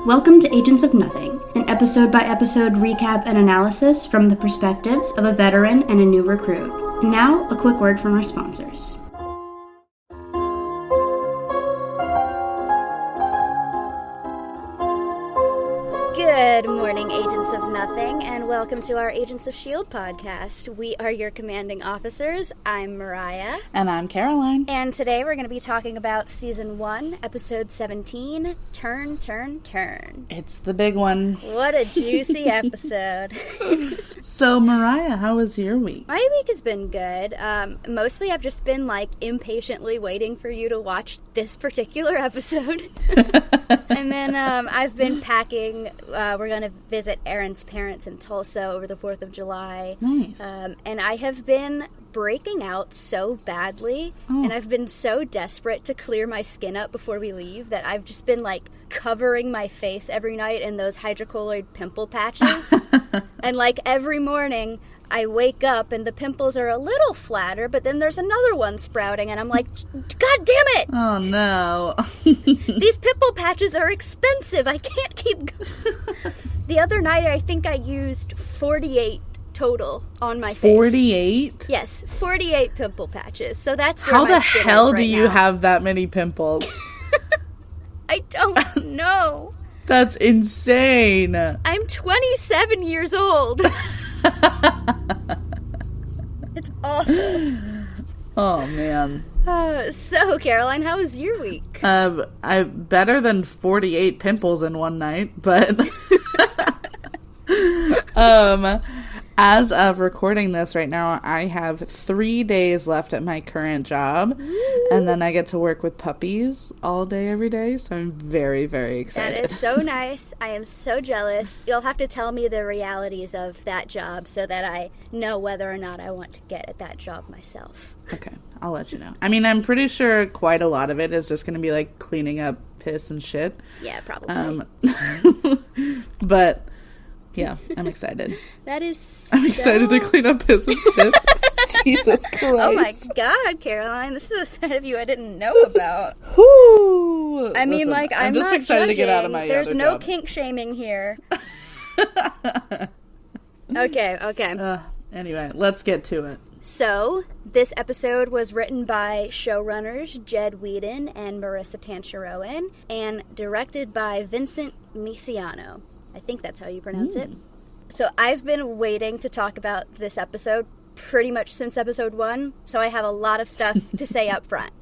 Welcome to Agents of Nothing, an episode-by-episode recap and analysis from the perspectives of a veteran and a new recruit. And now, a quick word from our sponsors. Good morning, Agents of Nothing, and welcome to our Agents of S.H.I.E.L.D. podcast. We are your commanding officers. I'm Mariah. And I'm Caroline. And today we're going to be talking about Season 1, Episode 17, Turn, Turn, Turn. It's the big one. What a juicy episode. So, Mariah, how was your week? My week has been good. Mostly I've just been, impatiently waiting for you to watch this particular episode. And then I've been packing. We're going to visit Aaron's parents in Tulsa over the 4th of July. Nice. And I have been breaking out so badly, and I've been so desperate to clear my skin up before we leave that I've just been, covering my face every night in those hydrocolloid pimple patches. And, every morning I wake up and the pimples are a little flatter, but then there's another one sprouting, and I'm like, God damn it! Oh, no. These pimple patches are expensive. I can't keep going. The other night, I think I used 48 total on my face. 48? Yes, 48 pimple patches. So that's where How my the skin hell is right do you now. have that many pimples? I don't know. That's insane. I'm 27 years old. It's awful. Oh, man. So, Caroline, how was your week? I better than 48 pimples in one night, but as of recording this right now, I have 3 days left at my current job. Ooh. And then I get to work with puppies all day, every day, so I'm very, very excited. That is so nice. I am so jealous. You'll have to tell me the realities of that job so that I know whether or not I want to get at that job myself. Okay, I'll let you know. I mean, I'm pretty sure quite a lot of it is just going to be, cleaning up piss and shit. Yeah, probably. But... yeah, I'm excited. I'm excited to clean up piss and shit. Jesus Christ. Oh my God, Caroline. This is a side of you I didn't know about. Whoo! I mean, Listen, I'm just not excited judging. to get out of my There's other no job. kink shaming here. Okay. Anyway, let's get to it. So, this episode was written by showrunners Jed Whedon and Marissa Tancharoen and directed by Vincent Misiano. I think that's how you pronounce it. So I've been waiting to talk about this episode pretty much since episode 1, so I have a lot of stuff to say up front.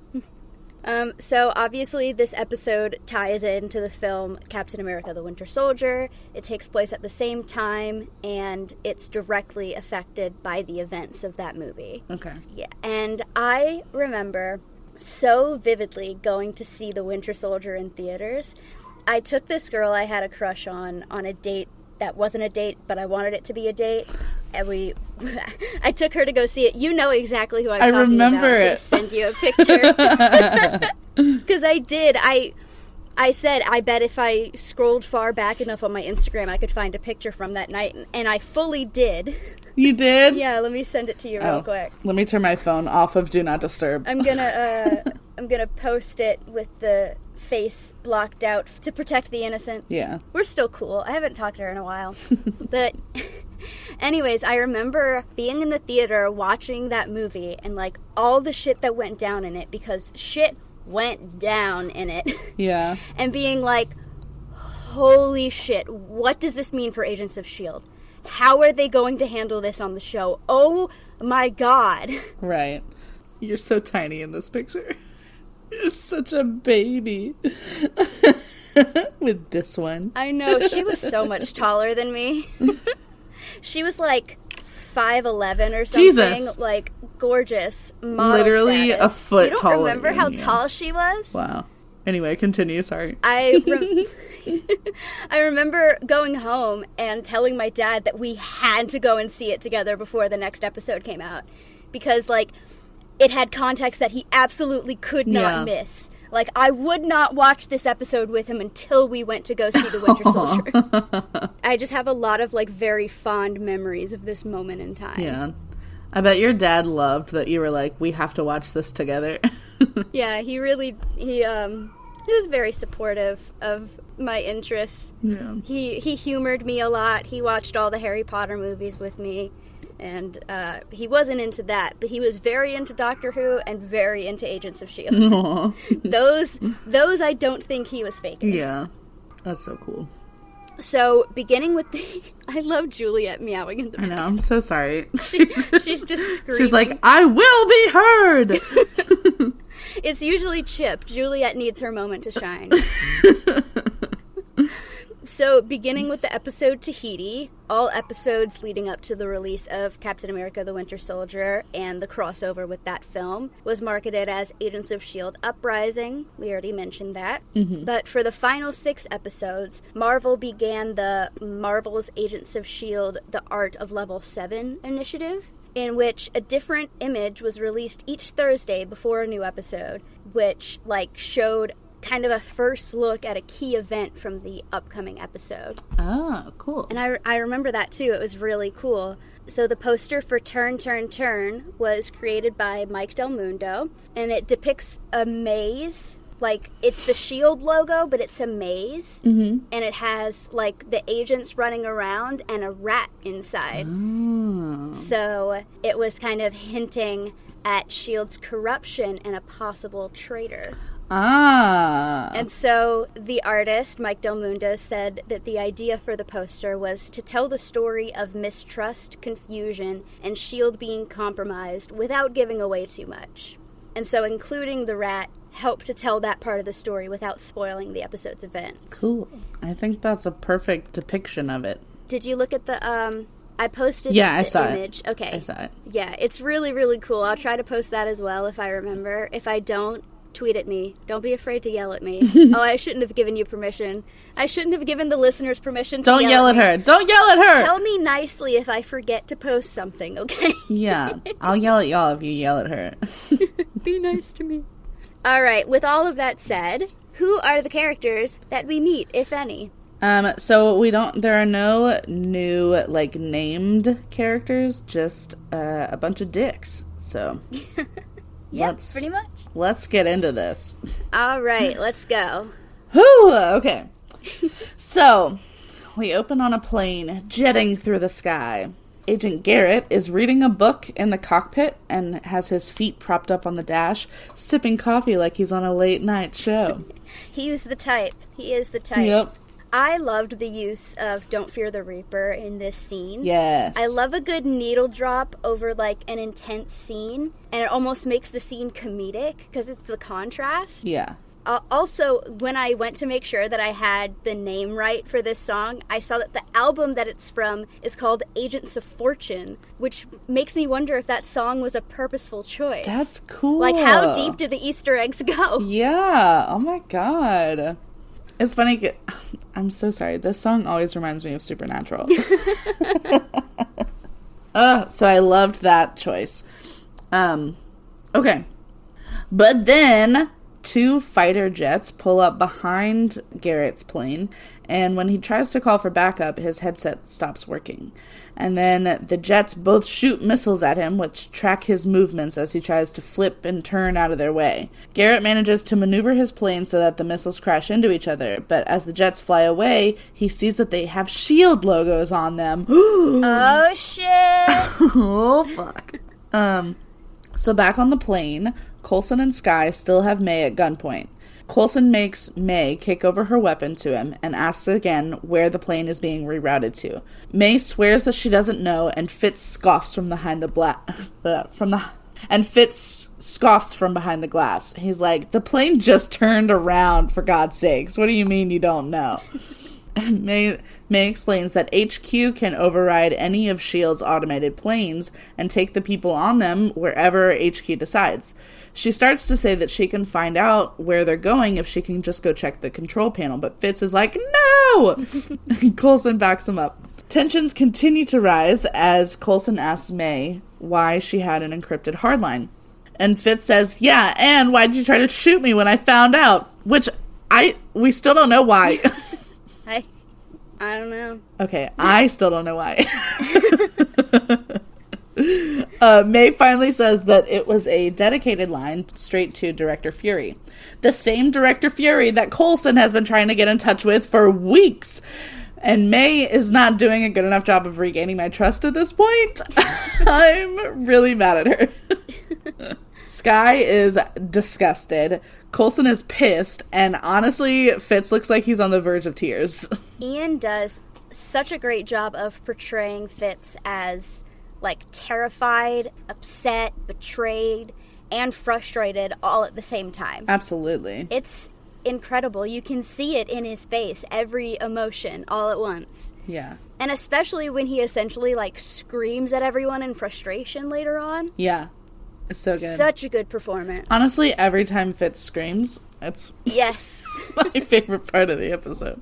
So obviously this episode ties into the film Captain America the Winter Soldier. It takes place at the same time, and it's directly affected by the events of that movie. Okay. Yeah, and I remember so vividly going to see the Winter Soldier in theaters. I took this girl I had a crush on a date that wasn't a date, but I wanted it to be a date. And I took her to go see it. You know exactly who I'm talking remember about. it. I send you a picture. Because I did. I said, I bet if I scrolled far back enough on my Instagram, I could find a picture from that night. And I fully did. You did? Yeah, let me send it to you real quick. Let me turn my phone off of Do Not Disturb. I'm gonna post it with the face blocked out to protect the innocent. Yeah. We're still cool. I haven't talked to her in a while. But anyways, I remember being in the theater watching that movie and all the shit that went down in it, because shit went down in it. Yeah. And being holy shit, what does this mean for Agents of S.H.I.E.L.D.? How are they going to handle this on the show? Oh my God. Right. You're so tiny in this picture. You're such a baby. With this one. I know, she was so much taller than me. She was 5'11" or something. Jesus. Gorgeous model literally status. a foot You don't taller remember than how you. tall she was? Wow. Anyway, continue, sorry. I remember going home and telling my dad that we had to go and see it together before the next episode came out. Because, it had context that he absolutely could not miss. I would not watch this episode with him until we went to go see The Winter Soldier. I just have a lot of, very fond memories of this moment in time. Yeah. I bet your dad loved that you were like, we have to watch this together. Yeah, he was very supportive of my interests. Yeah. He humored me a lot. He watched all the Harry Potter movies with me. And he wasn't into that, but he was very into Doctor Who and very into Agents of S.H.I.E.L.D. Those I don't think he was faking. Yeah. That's so cool. So, beginning with I love Juliet meowing in the back. I know, I'm so sorry. She's just screaming. She's like, I will be heard! It's usually Chip. Juliet needs her moment to shine. So, beginning with the episode Tahiti, all episodes leading up to the release of Captain America the Winter Soldier and the crossover with that film was marketed as Agents of S.H.I.E.L.D. Uprising. We already mentioned that. Mm-hmm. But for the final 6 episodes, Marvel began the Marvel's Agents of S.H.I.E.L.D. The Art of Level 7 initiative, in which a different image was released each Thursday before a new episode, which, showed kind of a first look at a key event from the upcoming episode. Oh, cool. And I remember that, too. It was really cool. So the poster for Turn, Turn, Turn was created by Mike Del Mundo, and it depicts a maze. It's the S.H.I.E.L.D. logo, but it's a maze. Mm-hmm. And it has, the agents running around and a rat inside. Oh. So it was kind of hinting at S.H.I.E.L.D.'s corruption and a possible traitor. Ah. And so the artist, Mike Del Mundo, said that the idea for the poster was to tell the story of mistrust, confusion, and S.H.I.E.L.D. being compromised without giving away too much. And so including the rat helped to tell that part of the story without spoiling the episode's events. Cool. I think that's a perfect depiction of it. Did you look at the, I posted I the saw image. It. Okay. I saw it. Yeah, it's really, really cool. I'll try to post that as well if I remember. If I don't, tweet at me. Don't be afraid to yell at me. Oh, I shouldn't have given you permission. I shouldn't have given the listeners permission to yell at her. Don't yell at her! Tell me nicely if I forget to post something, okay? Yeah. I'll yell at y'all if you yell at her. Be nice to me. Alright, with all of that said, who are the characters that we meet, if any? So there are no new, named characters, just a bunch of dicks, so... Yeah, pretty much. Let's get into this. All right, let's go. Whew, okay. So, we open on a plane jetting through the sky. Agent Garrett is reading a book in the cockpit and has his feet propped up on the dash, sipping coffee like he's on a late night show. He is the type. Yep. I loved the use of Don't Fear the Reaper in this scene. Yes. I love a good needle drop over, an intense scene, and it almost makes the scene comedic, because it's the contrast. Yeah. Also, when I went to make sure that I had the name right for this song, I saw that the album that it's from is called Agents of Fortune, which makes me wonder if that song was a purposeful choice. That's cool. How deep did the Easter eggs go? Yeah. Oh, my God. It's funny. I'm so sorry. This song always reminds me of Supernatural. So I loved that choice. Okay. But then 2 fighter jets pull up behind Garrett's plane, and when he tries to call for backup, his headset stops working. And then the jets both shoot missiles at him, which track his movements as he tries to flip and turn out of their way. Garrett manages to maneuver his plane so that the missiles crash into each other, but as the jets fly away, he sees that they have S.H.I.E.L.D. logos on them. Oh, shit! Oh, fuck. So back on the plane, Coulson and Skye still have May at gunpoint. Coulson makes May kick over her weapon to him and asks again where the plane is being rerouted to. May swears that she doesn't know, and Fitz scoffs from behind the glass. He's like, "The plane just turned around, for God's sakes. What do you mean you don't know?" May explains that HQ can override any of S.H.I.E.L.D.'s automated planes and take the people on them wherever HQ decides. She starts to say that she can find out where they're going if she can just go check the control panel, but Fitz is like, "No!" Coulson backs him up. Tensions continue to rise as Coulson asks May why she had an encrypted hardline. And Fitz says, "Yeah, and why did you try to shoot me when I found out?" Which, we still don't know why. I don't know. Okay, I still don't know why. May finally says that it was a dedicated line straight to Director Fury. The same Director Fury that Coulson has been trying to get in touch with for weeks. And May is not doing a good enough job of regaining my trust at this point. I'm really mad at her. Sky is disgusted. Coulson is pissed. And honestly, Fitz looks like he's on the verge of tears. Ian does such a great job of portraying Fitz as, like, terrified, upset, betrayed, and frustrated all at the same time. Absolutely. It's incredible. You can see it in his face, every emotion all at once. Yeah. And especially when he essentially, like, screams at everyone in frustration later on. Yeah. It's so good. Such a good performance. Honestly, every time Fitz screams, it's yes. my favorite part of the episode.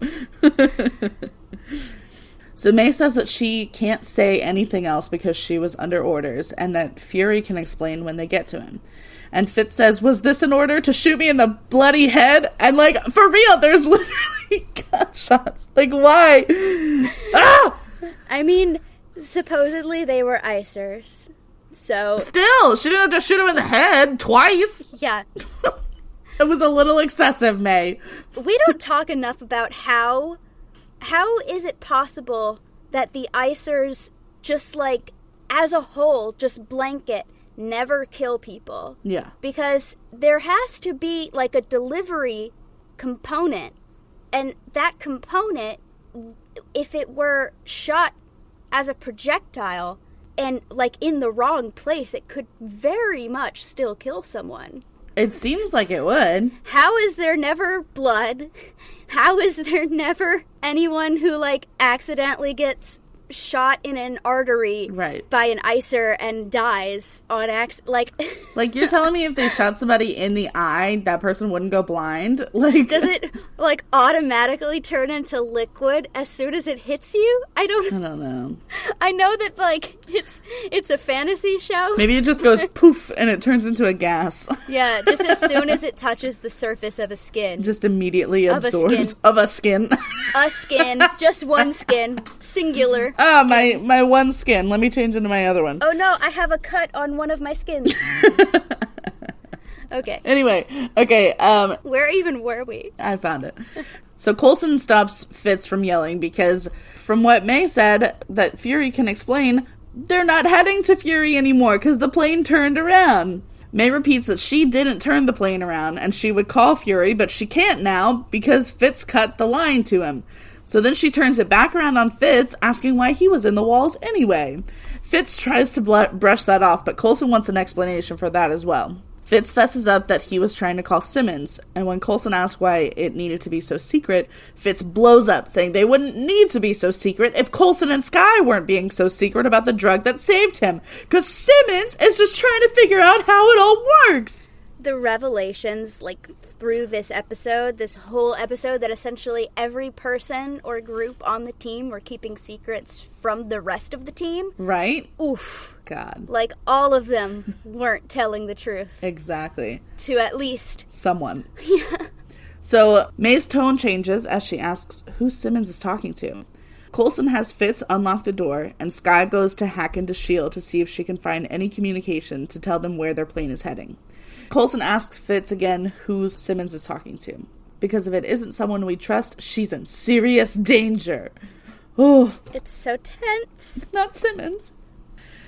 So May says that she can't say anything else because she was under orders and that Fury can explain when they get to him. And Fitz says, was this an order to shoot me in the bloody head? And, like, for real, there's literally gunshots. Like, why? Ah! I mean, supposedly they were icers. So... Still, she didn't have to shoot him in the head twice. Yeah. It was a little excessive, May. We don't talk enough about how is it possible that the icers just, like, as a whole, just blanket... never kill people. Yeah. Because there has to be, like, a delivery component. And that component, if it were shot as a projectile and, like, in the wrong place, it could very much still kill someone. It seems like it would. How is there never blood? How is there never anyone who, like, accidentally gets shot in an artery by an icer and dies on accident? Like you're telling me if they shot somebody in the eye, that person wouldn't go blind? Like, does it, like, automatically turn into liquid as soon as it hits you? I don't know. I know that, like, it's a fantasy show. Maybe it just goes poof and it turns into a gas. Yeah, just as soon as it touches the surface of a skin. Just immediately absorbs of a skin. A skin, just one skin, singular. Oh, my one skin. Let me change into my other one. Oh no, I have a cut on one of my skins. Okay. Anyway, okay. Where even were we? I found it. So Coulson stops Fitz from yelling because, from what May said, that Fury can explain, they're not heading to Fury anymore because the plane turned around. May repeats that she didn't turn the plane around and she would call Fury, but she can't now because Fitz cut the line to him. So then she turns it back around on Fitz, asking why he was in the walls anyway. Fitz tries to brush that off, but Coulson wants an explanation for that as well. Fitz fesses up that he was trying to call Simmons, and when Coulson asks why it needed to be so secret, Fitz blows up, saying they wouldn't need to be so secret if Coulson and Sky weren't being so secret about the drug that saved him, because Simmons is just trying to figure out how it all works. The revelations, like, through this whole episode, that essentially every person or group on the team were keeping secrets from the rest of the team. Right? Oof. God. Like, all of them weren't telling the truth. Exactly. To at least someone. Yeah. So May's tone changes as she asks who Simmons is talking to. Coulson has Fitz unlock the door, and Sky goes to hack into S.H.I.E.L.D. to see if she can find any communication to tell them where their plane is heading. Coulson asks Fitz again who Simmons is talking to. Because if it isn't someone we trust, she's in serious danger. Oh, it's so tense. Not Simmons.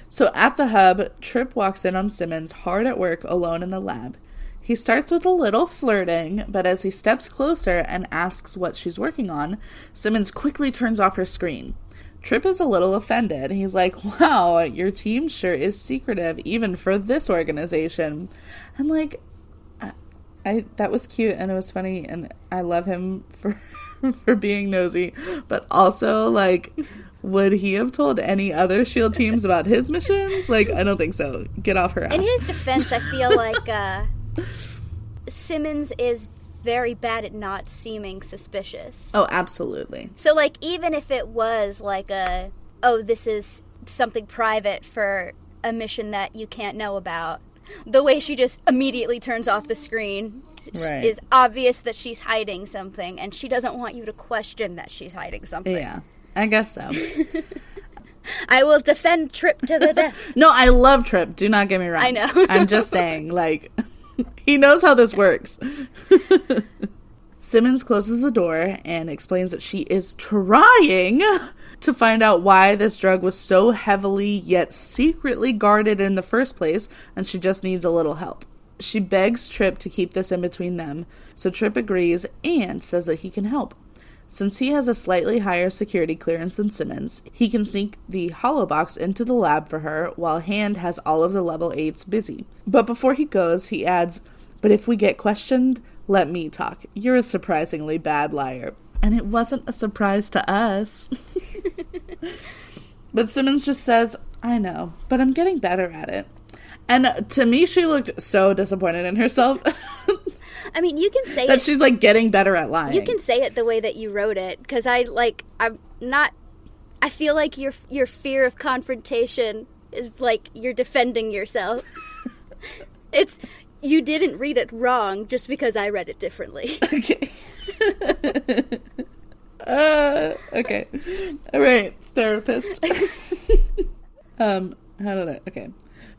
So at the hub, Trip walks in on Simmons hard at work alone in the lab. He starts with a little flirting, but as he steps closer and asks what she's working on, Simmons quickly turns off her screen. Trip is a little offended. He's like, wow, your team sure is secretive, even for this organization. I'm like, I that was cute and it was funny and I love him for being nosy, but also, like, would he have told any other S.H.I.E.L.D. teams about his missions? Like, I don't think so. Get off her ass. In his defense, I feel like Simmons is very bad at not seeming suspicious. Oh, absolutely. So, like, even if it was like this is something private for a mission that you can't know about, the way she just immediately turns off the screen is obvious that she's hiding something, and she doesn't want you to question that she's hiding something. Yeah, I guess so. I will defend Trip to the death. No, I love Trip. Do not get me wrong. I know. I'm just saying, like, he knows how this works. Simmons closes the door and explains that she is trying to find out why this drug was so heavily yet secretly guarded in the first place, and she just needs a little help. She begs Trip to keep this in between them, so Trip agrees and says that he can help. Since he has a slightly higher security clearance than Simmons, he can sneak the holobox into the lab for her while Hand has all of the level 8s busy. But before he goes, he adds, "But if we get questioned, let me talk. You're a surprisingly bad liar." And it wasn't a surprise to us. But Simmons just says, "I know, but I'm getting better at it." And to me, she looked so disappointed in herself. I mean, you can say that it. She's, like, getting better at lying. You can say it the way that you wrote it, because I feel like your fear of confrontation is, like, you're defending yourself. You didn't read it wrong just because I read it differently. Okay. Okay. All right, therapist. Okay.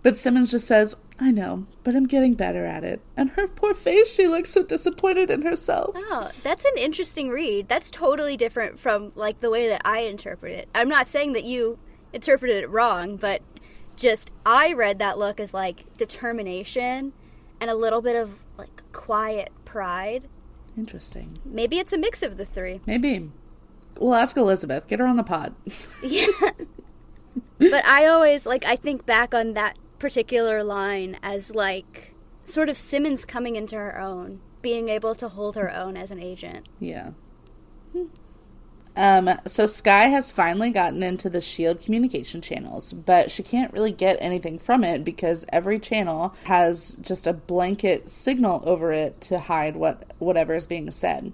But Simmons just says, "I know, but I'm getting better at it." And her poor face, she looks so disappointed in herself. Oh, that's an interesting read. That's totally different from, like, the way that I interpret it. I'm not saying that you interpreted it wrong, but just I read that look as, like, determination and a little bit of, like, quiet pride. Interesting. Maybe it's a mix of the three. Maybe. We'll ask Elizabeth. Get her on the pod. Yeah. But I always, like, I think back on that particular line as, like, sort of Simmons coming into her own, being able to hold her own as an agent. Yeah. So Skye has finally gotten into the S.H.I.E.L.D. communication channels, but she can't really get anything from it because every channel has just a blanket signal over it to hide whatever is being said.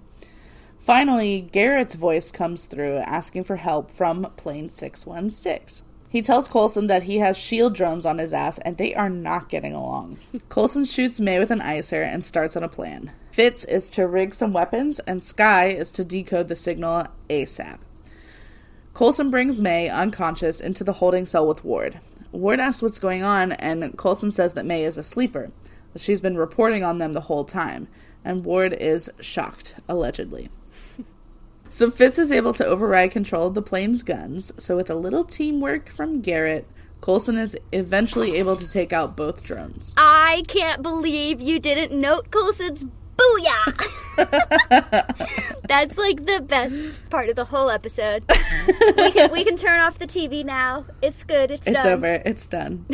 Finally, Garrett's voice comes through asking for help from Plane 616. He tells Coulson that he has S.H.I.E.L.D. drones on his ass, and they are not getting along. Coulson shoots May with an icer and starts on a plan. Fitz is to rig some weapons, and Skye is to decode the signal ASAP. Coulson brings May, unconscious, into the holding cell with Ward. Ward asks what's going on, and Coulson says that May is a sleeper. She's been reporting on them the whole time, and Ward is shocked, allegedly. So Fitz is able to override control of the plane's guns, so with a little teamwork from Garrett, Coulson is eventually able to take out both drones. I can't believe you didn't note Coulson's booyah! That's, like, the best part of the whole episode. We can turn off the TV now. It's good. It's done. It's over. It's done.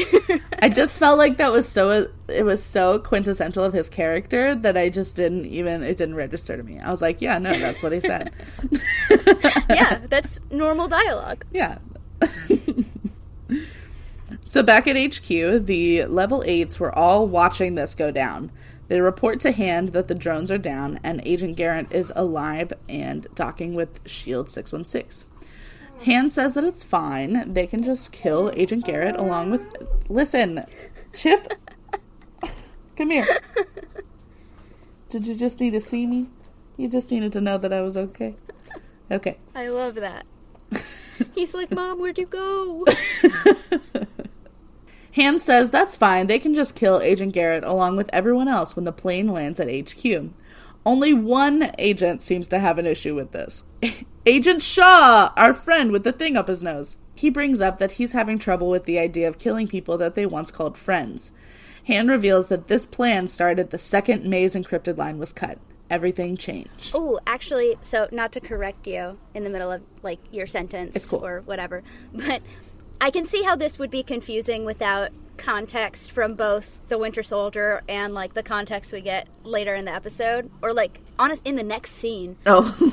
I just felt like it was so quintessential of his character that I just it didn't register to me. I was like, yeah, no, that's what he said. Yeah, that's normal dialogue. Yeah. So back at HQ, the level 8s were all watching this go down. They report to Hand that the drones are down, and Agent Garrett is alive and talking with S.H.I.E.L.D. 616. Hand says that it's fine. They can just kill Agent Garrett along with... Listen, Chip, come here. Did you just need to see me? You just needed to know that I was okay? Okay. I love that. He's like, Mom, where'd you go? Hand says that's fine. They can just kill Agent Garrett along with everyone else when the plane lands at HQ. Only one agent seems to have an issue with this. Agent Shaw, our friend with the thing up his nose. He brings up that he's having trouble with the idea of killing people that they once called friends. Hand reveals that this plan started the second May's encrypted line was cut. Everything changed. Oh, actually, so not to correct you in the middle of, like, your sentence it's cool. Or whatever, but I can see how this would be confusing without context from both the Winter Soldier and, like, the context we get later in the episode, or, like, in the next scene. Oh.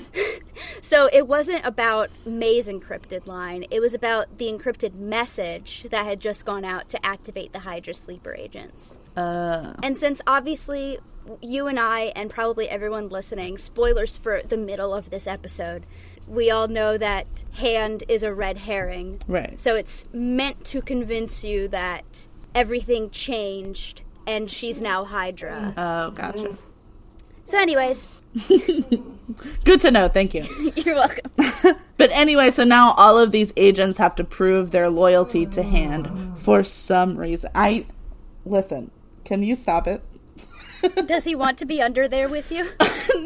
So it wasn't about May's encrypted line. It was about the encrypted message that had just gone out to activate the Hydra sleeper agents. And since, obviously, you and I, and probably everyone listening, spoilers for the middle of this episode, we all know that Hand is a red herring. Right. So it's meant to convince you that everything changed and she's now Hydra. Oh, gotcha. So anyways. Good to know, thank you. You're welcome. But anyway, so now all of these agents have to prove their loyalty to Hand for some reason. Listen, can you stop it? Does he want to be under there with you?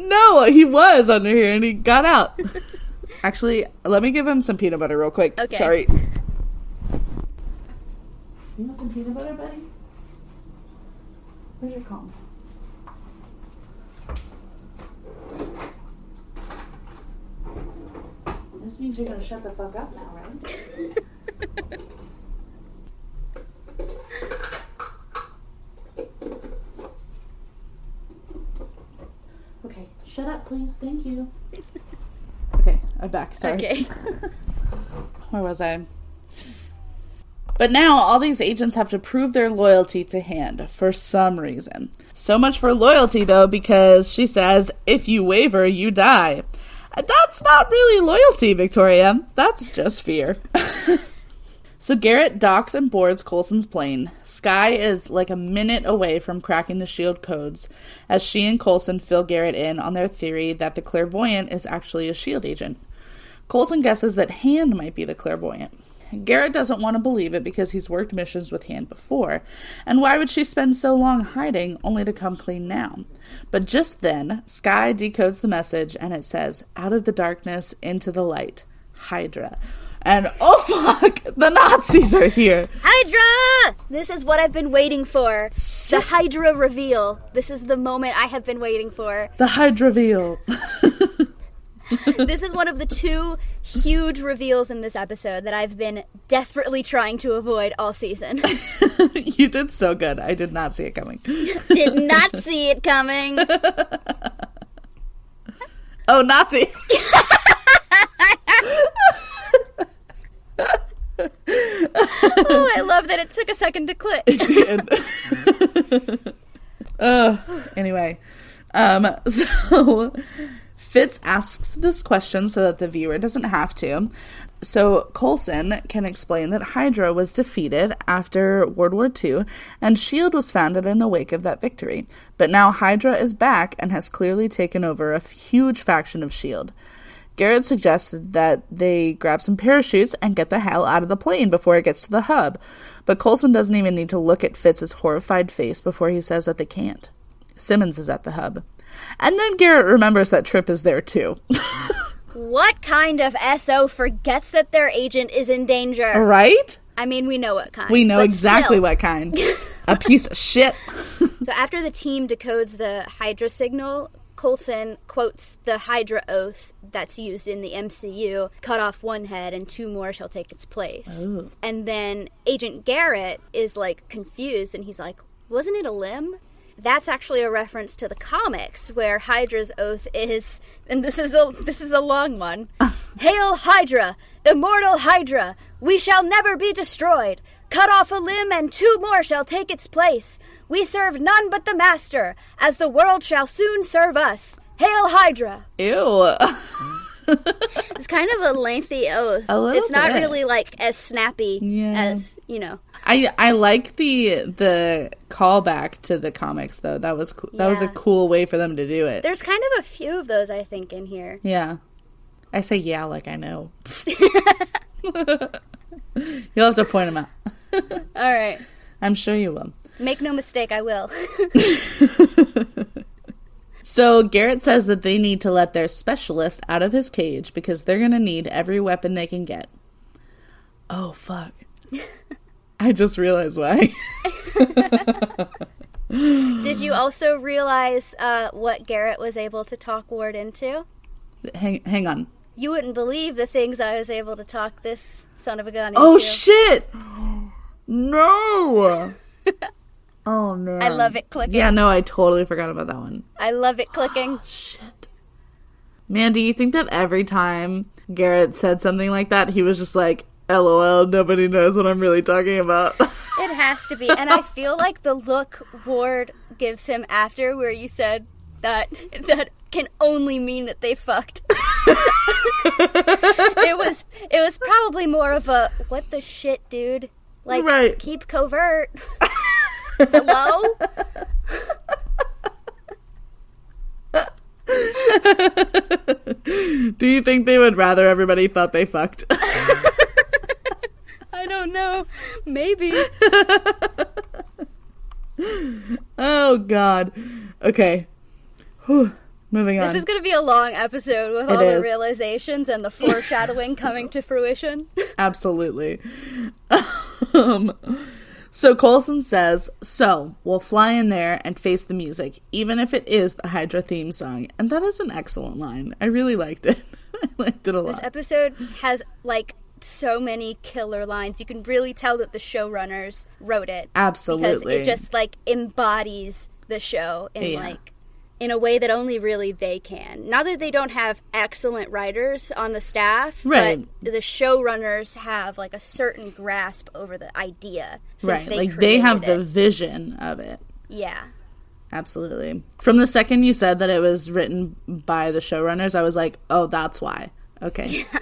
No, he was under here and he got out. Actually, let me give him some peanut butter real quick. Okay. Sorry. You want some peanut butter, buddy? Where's your comb? This means you're gonna shut the fuck up now, right? Okay, shut up, please. Thank you. Okay, I'm back. Sorry. Okay. Where was I? But now all these agents have to prove their loyalty to Hand for some reason. So much for loyalty, though, because she says, if you waver, you die. That's not really loyalty, Victoria. That's just fear. So Garrett docks and boards Coulson's plane. Skye is like a minute away from cracking the shield codes as she and Coulson fill Garrett in on their theory that the clairvoyant is actually a shield agent. Coulson guesses that Hand might be the clairvoyant. Garrett doesn't want to believe it because he's worked missions with Hand before, and why would she spend so long hiding only to come clean now? But just then, Skye decodes the message and it says, out of the darkness into the light, Hydra. And oh fuck, the Nazis are here. Hydra! This is what I've been waiting for. The Hydra reveal. This is the moment I have been waiting for. The Hydra reveal. This is one of the two huge reveals in this episode that I've been desperately trying to avoid all season. You did so good. I did not see it coming. Did not see it coming. Oh, Nazi. Oh, I love that it took a second to click. It did. Anyway, so Fitz asks this question so that the viewer doesn't have to. So Coulson can explain that Hydra was defeated after World War II, and S.H.I.E.L.D. was founded in the wake of that victory. But now Hydra is back and has clearly taken over a huge faction of S.H.I.E.L.D. Garrett suggested that they grab some parachutes and get the hell out of the plane before it gets to the hub. But Coulson doesn't even need to look at Fitz's horrified face before he says that they can't. Simmons is at the hub. And then Garrett remembers that Trip is there too. What kind of SO forgets that their agent is in danger? Right? I mean, we know what kind. We know exactly still. what kind. A piece of shit. So after the team decodes the Hydra signal, Coulson quotes the Hydra oath that's used in the MCU, cut off one head and two more shall take its place. Ooh. And then Agent Garrett is like confused and he's like, wasn't it a limb? That's actually a reference to the comics where Hydra's oath is, and this is a long one. Hail Hydra, immortal Hydra, we shall never be destroyed. Cut off a limb and two more shall take its place. We serve none but the Master, as the world shall soon serve us. Hail Hydra. Ew. It's kind of a lengthy oath. A little It's not bit. really like as snappy as, you know. I like the callback to the comics though. That was cool. That was a cool way for them to do it. There's kind of a few of those, I think, in here. Yeah. I say yeah like I know. You'll have to point them out. All right. I'm sure you will. Make no mistake, I will. So Garrett says that they need to let their specialist out of his cage because they're going to need every weapon they can get. Oh, fuck. I just realized why. Did you also realize what Garrett was able to talk Ward into? Hang on. You wouldn't believe the things I was able to talk this son of a gun into. Oh, shit! No! Oh, man. I love it clicking. Yeah, no, I totally forgot about that one. I love it clicking. Oh, shit. Man, do you think that every time Garrett said something like that, he was just like, LOL, nobody knows what I'm really talking about? It has to be. And I feel like the look Ward gives him after where you said that can only mean that they fucked. It was probably more of a, what the shit, dude? Like, right. Keep covert. Hello? Do you think they would rather everybody thought they fucked? I don't know. Maybe. Oh, God. Okay. Whew. Moving on. This is going to be a long episode with all the realizations and the foreshadowing coming to fruition. Absolutely. So Coulson says, so we'll fly in there and face the music, even if it is the Hydra theme song. And that is an excellent line. I really liked it. I liked it a lot. This episode has, like, so many killer lines. You can really tell that the showrunners wrote it. Absolutely. Because it just, like, embodies the show in, like, in a way that only really they can. Not that they don't have excellent writers on the staff, right, but the showrunners have, like, a certain grasp over the idea. Right, like, they have the vision of it. Yeah. Absolutely. From the second you said that it was written by the showrunners, I was like, oh, that's why. Okay. Yeah.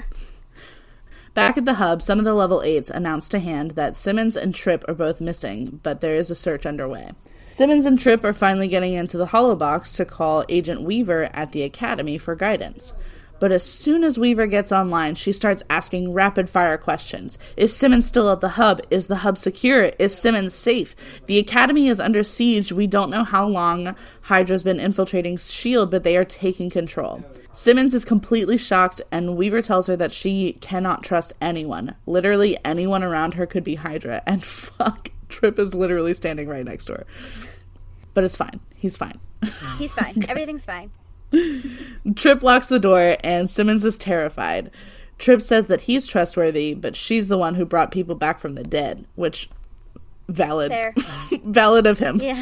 Back at the hub, some of the level 8s announced to Hand that Simmons and Tripp are both missing, but there is a search underway. Simmons and Tripp are finally getting into the holobox to call Agent Weaver at the Academy for guidance. But as soon as Weaver gets online, she starts asking rapid-fire questions. Is Simmons still at the hub? Is the hub secure? Is Simmons safe? The Academy is under siege. We don't know how long Hydra's been infiltrating S.H.I.E.L.D., but they are taking control. Simmons is completely shocked, and Weaver tells her that she cannot trust anyone. Literally anyone around her could be Hydra, and fuck, Tripp is literally standing right next to her. But it's fine. He's fine. He's fine. Everything's fine. Tripp locks the door, and Simmons is terrified. Tripp says that he's trustworthy, but she's the one who brought people back from the dead, which, valid. Fair. Valid of him. Yeah.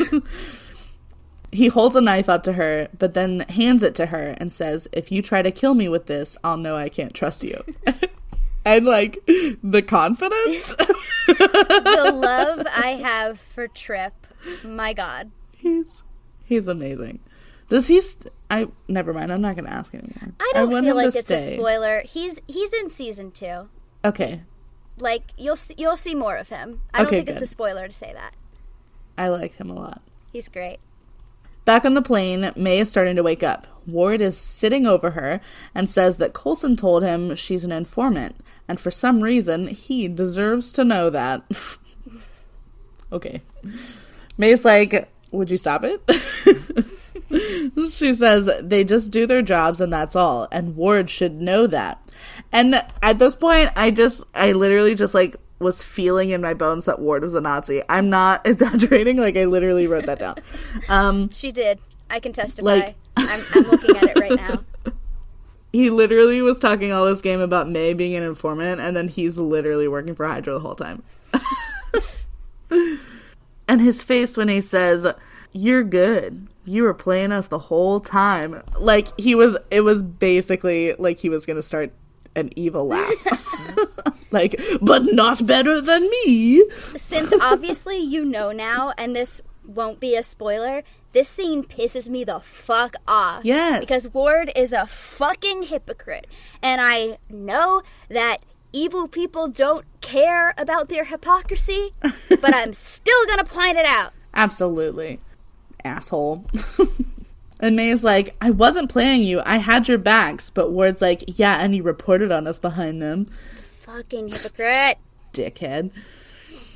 He holds a knife up to her, but then hands it to her and says, if you try to kill me with this, I'll know I can't trust you. And, like, the confidence. The love I have for Tripp. My God. He's amazing. Does he... never mind, I'm not going to ask anymore. I don't feel like it's a spoiler. He's in season 2. Okay. Like, you'll see more of him. I don't think it's a spoiler to say that. I like him a lot. He's great. Back on the plane, May is starting to wake up. Ward is sitting over her and says that Coulson told him she's an informant, and for some reason, he deserves to know that. Okay. May's like, would you stop it? She says they just do their jobs and that's all, and Ward should know that. And at this point, I literally just, like, was feeling in my bones that Ward was a Nazi. I'm not exaggerating. Like, I literally wrote that down. She did. I can testify. Like, I'm looking at it right now. He literally was talking all this game about May being an informant, and then he's literally working for Hydra the whole time. And his face when he says, you're good. You were playing us the whole time. Like, it was basically like he was going to start an evil laugh. Like, but not better than me. Since obviously you know now, and this won't be a spoiler, this scene pisses me the fuck off. Yes. Because Ward is a fucking hypocrite. And I know that evil people don't care about their hypocrisy, but I'm still gonna point it out. Absolutely. Asshole. And May's like, I wasn't playing you. I had your backs. But Ward's like, yeah, and you reported on us behind them. Fucking hypocrite. Dickhead.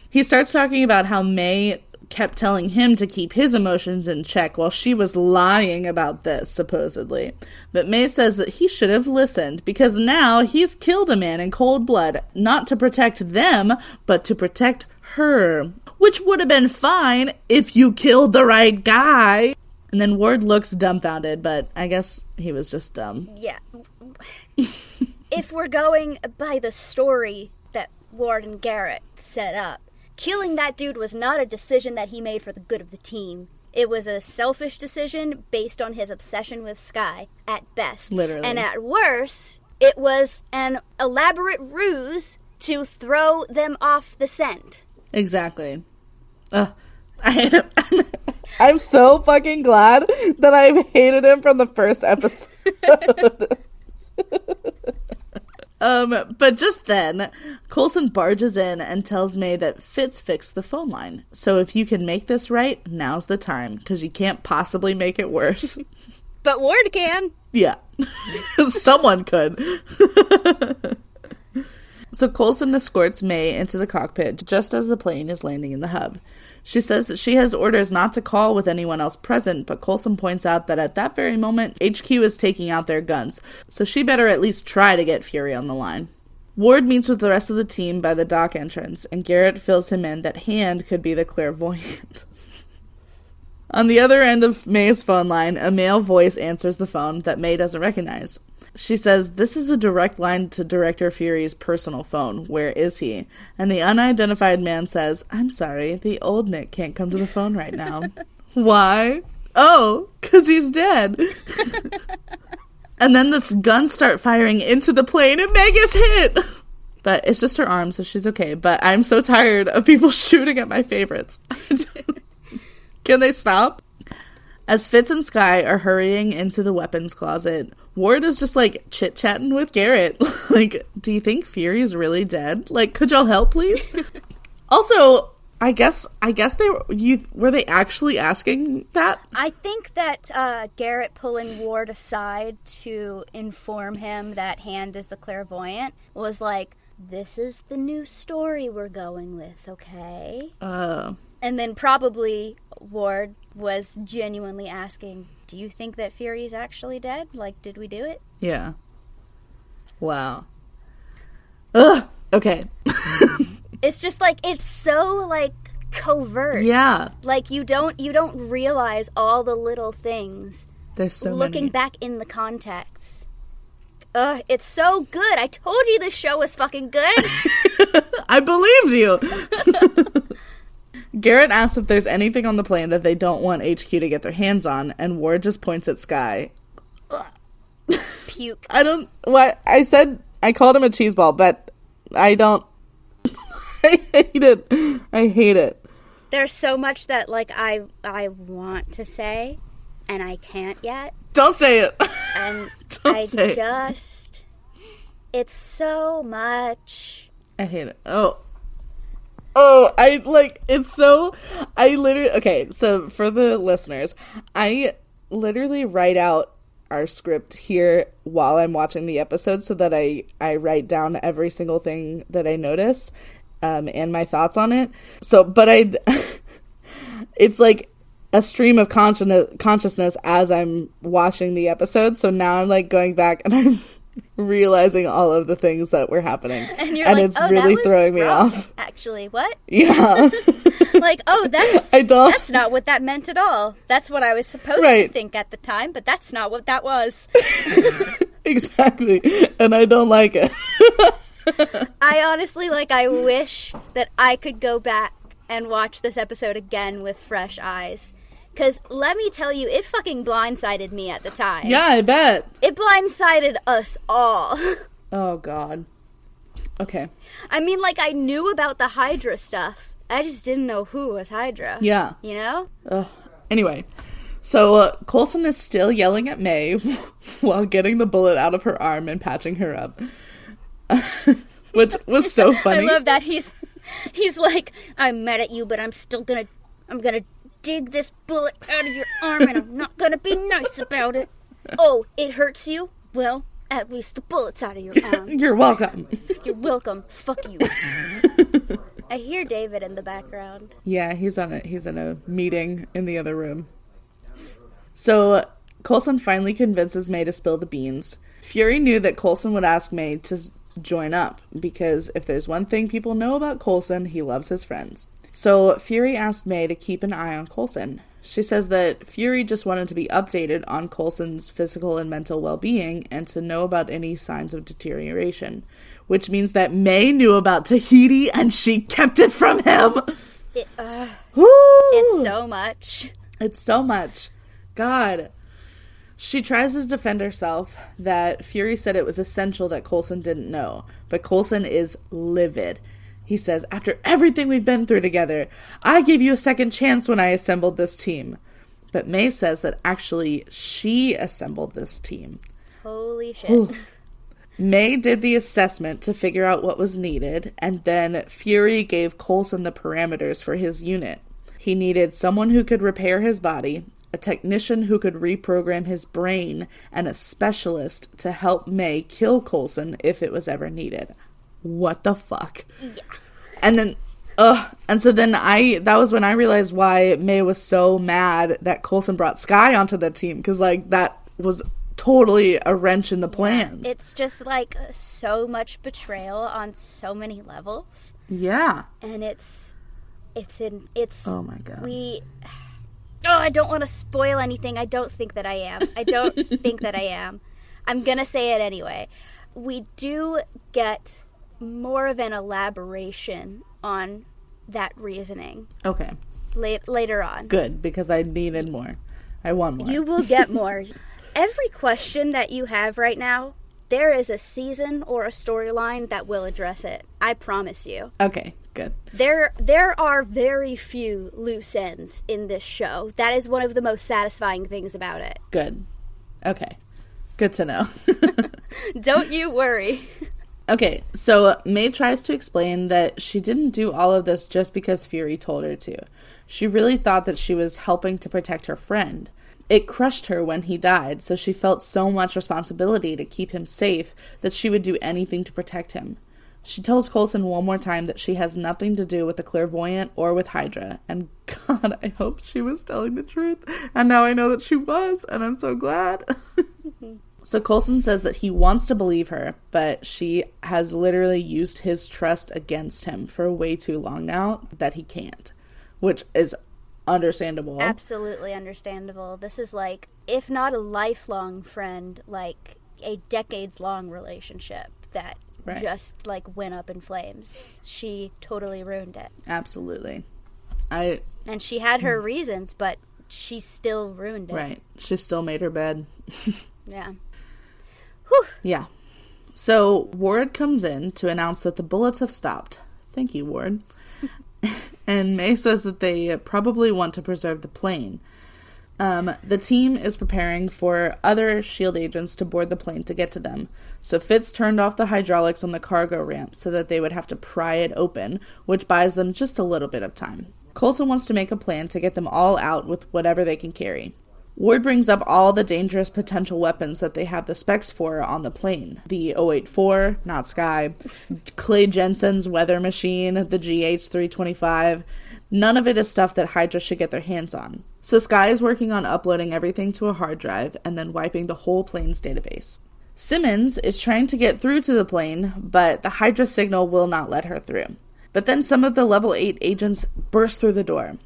He starts talking about how May kept telling him to keep his emotions in check while she was lying about this, supposedly. But May says that he should have listened, because now he's killed a man in cold blood, not to protect them, but to protect her. Which would have been fine if you killed the right guy. And then Ward looks dumbfounded, but I guess he was just dumb. Yeah. If we're going by the story that Ward and Garrett set up, killing that dude was not a decision that he made for the good of the team. It was a selfish decision based on his obsession with Skye, at best. Literally. And at worst, it was an elaborate ruse to throw them off the scent. Exactly. I hate him. I'm so fucking glad that I've hated him from the first episode. But just then, Coulson barges in and tells May that Fitz fixed the phone line. So if you can make this right, now's the time, because you can't possibly make it worse. But Ward can. Yeah. Someone could. So Coulson escorts May into the cockpit just as the plane is landing in the hub. She says that she has orders not to call with anyone else present, but Coulson points out that at that very moment, HQ is taking out their guns, so she better at least try to get Fury on the line. Ward meets with the rest of the team by the dock entrance, and Garrett fills him in that Hand could be the clairvoyant. On the other end of May's phone line, a male voice answers the phone that May doesn't recognize. She says, "This is a direct line to Director Fury's personal phone. Where is he?" And the unidentified man says, "I'm sorry, the old Nick can't come to the phone right now." Why? Oh, 'cause he's dead. And then the guns start firing into the plane and May gets hit. But it's just her arm, so she's okay. But I'm so tired of people shooting at my favorites. Can they stop? As Fitz and Skye are hurrying into the weapons closet, Ward is just, like, chit-chatting with Garrett. Like, do you think Fury's really dead? Like, could y'all help, please? Also, I guess were they actually asking that? I think that Garrett pulling Ward aside to inform him that Hand is the clairvoyant was like, this is the new story we're going with, okay? And then probably Ward was genuinely asking, do you think that Fury is actually dead? Like, did we do it? Yeah. Wow. Ugh. Okay. It's just like, it's so, like, covert. Yeah. Like, you don't realize all the little things. There's so looking many. back in the context. Ugh, it's so good. I told you this show was fucking good. I believed you. Garrett asks if there's anything on the plane that they don't want HQ to get their hands on, and Ward just points at Skye. Puke. I said I called him a cheeseball, but I don't. I hate it. There's so much that, like, I want to say, and I can't yet. Don't say it. And Don't it's so much. I hate it. Okay, so for the listeners, I literally write out our script here while I'm watching the episode so that I write down every single thing that I notice, and my thoughts on it. So, but it's like a stream of consciousness as I'm watching the episode, so now I'm like going back and I'm realizing all of the things that were happening, and like, it's really throwing me off. Actually, what? Yeah. Like, that's not what that meant at all. That's what I was supposed to think at the time, but that's not what that was. Exactly, and I don't like it. I honestly, I wish that I could go back and watch this episode again with fresh eyes. Because, let me tell you, it fucking blindsided me at the time. Yeah, I bet. It blindsided us all. Oh, God. Okay. I mean, I knew about the Hydra stuff. I just didn't know who was Hydra. Yeah. You know? Anyway, so Coulson is still yelling at May while getting the bullet out of her arm and patching her up. Which was so funny. I love that. He's like, I'm mad at you, but I'm gonna dig this bullet out of your arm, and I'm not gonna be nice about it. Oh, it hurts you? Well, at least the bullet's out of your arm. You're welcome. You're welcome. Fuck you. I hear David in the background. Yeah, he's in a meeting in the other room. So Coulson finally convinces May to spill the beans. Fury knew that Coulson would ask May to join up, because if there's one thing people know about Coulson, he loves his friends. So Fury asked May to keep an eye on Coulson. She says that Fury just wanted to be updated on Coulson's physical and mental well-being and to know about any signs of deterioration, which means that May knew about Tahiti and she kept it from him. It's so much. It's so much. God. She tries to defend herself that Fury said it was essential that Coulson didn't know, but Coulson is livid. He says, after everything we've been through together, I gave you a second chance when I assembled this team. But May says that actually she assembled this team. Holy shit. May did the assessment to figure out what was needed, and then Fury gave Coulson the parameters for his unit. He needed someone who could repair his body, a technician who could reprogram his brain, and a specialist to help May kill Coulson if it was ever needed. What the fuck? Yeah. And then, and so then that was when I realized why May was so mad that Coulson brought Skye onto the team, because, like, that was totally a wrench in the plans. Yeah, it's just, like, so much betrayal on so many levels. Yeah. And it's oh my god. I don't want to spoil anything. I don't think that I am. I'm gonna say it anyway. We do get more of an elaboration on that reasoning. Okay. Later on. Good, because I needed more. I want more. You will get more. Every question that you have right now, there is a season or a storyline that will address it. I promise you. Okay, good. There are very few loose ends in this show. That is one of the most satisfying things about it. Good. Okay. Good to know. Don't you worry. Okay, so May tries to explain that she didn't do all of this just because Fury told her to. She really thought that she was helping to protect her friend. It crushed her when he died, so she felt so much responsibility to keep him safe that she would do anything to protect him. She tells Coulson one more time that she has nothing to do with the clairvoyant or with Hydra, and God, I hope she was telling the truth. And now I know that she was, and I'm so glad. So Coulson says that he wants to believe her, but she has literally used his trust against him for way too long now that he can't, which is understandable. Absolutely understandable. This is like, if not a lifelong friend, like a decades-long relationship that just like went up in flames. She totally ruined it. Absolutely. And she had her reasons, but she still ruined it. Right. She still made her bed. Yeah. Whew. Yeah. So Ward comes in to announce that the bullets have stopped. Thank you, Ward. And May says that they probably want to preserve the plane. The team is preparing for other S.H.I.E.L.D. agents to board the plane to get to them. So Fitz turned off the hydraulics on the cargo ramp so that they would have to pry it open, which buys them just a little bit of time. Coulson wants to make a plan to get them all out with whatever they can carry. Ward brings up all the dangerous potential weapons that they have the specs for on the plane. The 084, not Skye, Clay Jensen's weather machine, the GH-325. None of it is stuff that Hydra should get their hands on. So Skye is working on uploading everything to a hard drive and then wiping the whole plane's database. Simmons is trying to get through to the plane, but the Hydra signal will not let her through. But then some of the level 8 agents burst through the door.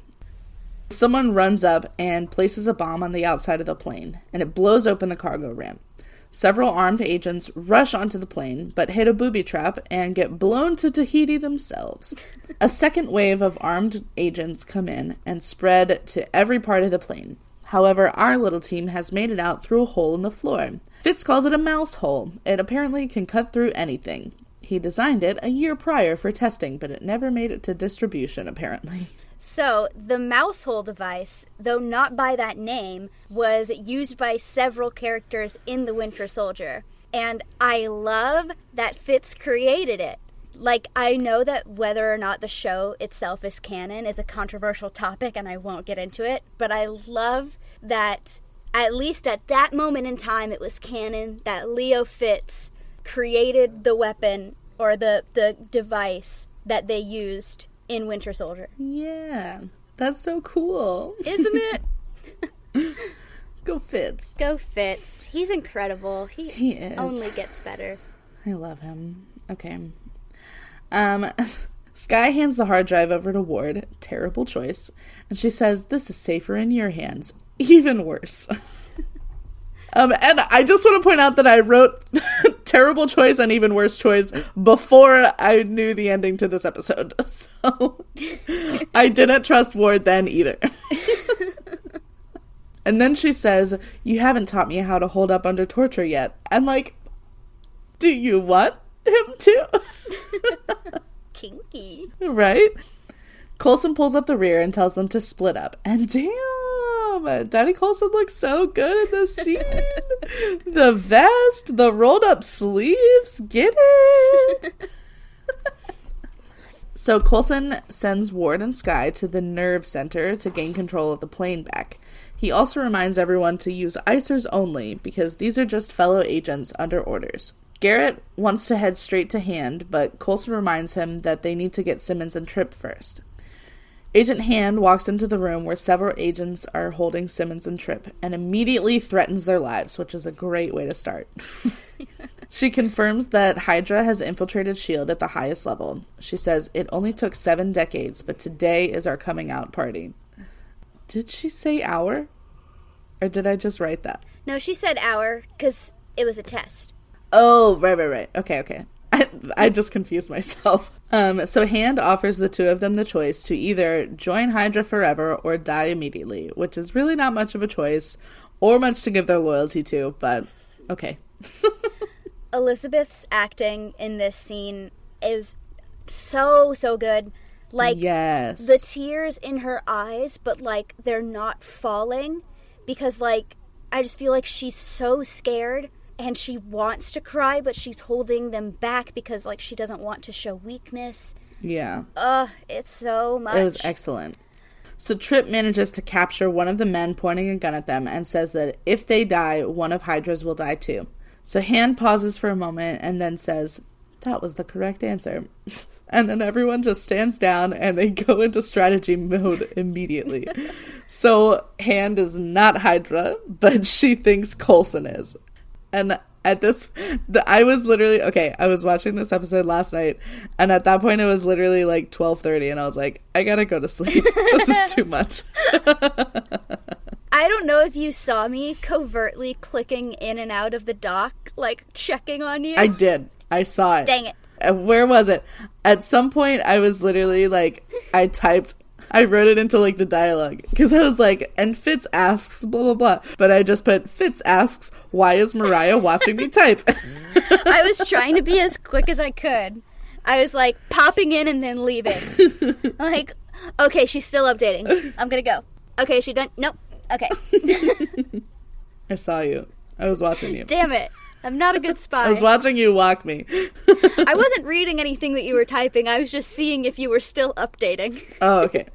Someone runs up and places a bomb on the outside of the plane, and it blows open the cargo ramp. Several armed agents rush onto the plane, but hit a booby trap and get blown to Tahiti themselves. A second wave of armed agents come in and spread to every part of the plane. However, our little team has made it out through a hole in the floor. Fitz calls it a mouse hole. It apparently can cut through anything. He designed it a year prior for testing, but it never made it to distribution, apparently. So, the mouse hole device, though not by that name, was used by several characters in The Winter Soldier. And I love that Fitz created it. Like, I know that whether or not the show itself is canon is a controversial topic, and I won't get into it, but I love that, at least at that moment in time, it was canon that Leo Fitz created the weapon, or the device that they used in Winter Soldier. Yeah, that's so cool. Isn't it? Go Fitz. Go Fitz. He's incredible. He is. Only gets better. I love him. Okay. Skye hands the hard drive over to Ward. Terrible choice. And she says, "This is safer in your hands." Even worse. And I just want to point out that I wrote terrible choice and even worse choice before I knew the ending to this episode. So I didn't trust Ward then either. And then she says, "You haven't taught me how to hold up under torture yet." And like, do you want him to? Kinky. Right? Coulson pulls up the rear and tells them to split up. And damn! Daddy Coulson looks so good in this scene. The vest, the rolled up sleeves, get it? So Coulson sends Ward and Skye to the nerve center to gain control of the plane back. He He also reminds everyone to use icers only, because these are just fellow agents under orders. Garrett wants to head straight to Hand, but Coulson reminds him that they need to get Simmons and Tripp first. Agent Hand walks into the room where several agents are holding Simmons and Tripp and immediately threatens their lives, which is a great way to start. She confirms that Hydra has infiltrated S.H.I.E.L.D. at the highest level. She says, "It only took 7 decades, but today is our coming out party." Did she say hour? Or did I just write that? No, she said hour, because it was a test. Oh, right. Okay. I just confused myself. So Hand offers the two of them the choice to either join Hydra forever or die immediately, which is really not much of a choice or much to give their loyalty to, but okay. Elizabeth's acting in this scene is so good. Like, yes. The tears in her eyes, but, like, they're not falling because, like, I just feel like she's so scared and she wants to cry, but she's holding them back because, like, she doesn't want to show weakness. Yeah. It's so much. It was excellent. So Tripp manages to capture one of the men pointing a gun at them and says that if they die, one of Hydra's will die too. So Hand pauses for a moment and then says, "That was the correct answer." And then everyone just stands down and they go into strategy mode immediately. So Hand is not Hydra, but she thinks Coulson is. And at this, I was literally, I was watching this episode last night, and at that point it was literally like 12:30, and I was like, I gotta go to sleep. This is too much. I don't know if you saw me covertly clicking in and out of the dock, like checking on you. I did. I saw it. Dang it. Where was it? At some point, I was literally like, I wrote it into like the dialogue because I was like, and Fitz asks blah blah blah, but I just put Fitz asks, "Why is Mariah watching me type?" I was trying to be as quick as I could. I was like popping in and then leaving. I'm like, okay, she's still updating. I'm gonna go. Okay, she done? Nope. Okay. I saw you. I was watching you. Damn it. I'm not a good spy. I was watching you walk me. I wasn't reading anything that you were typing. I was just seeing if you were still updating. Oh, okay.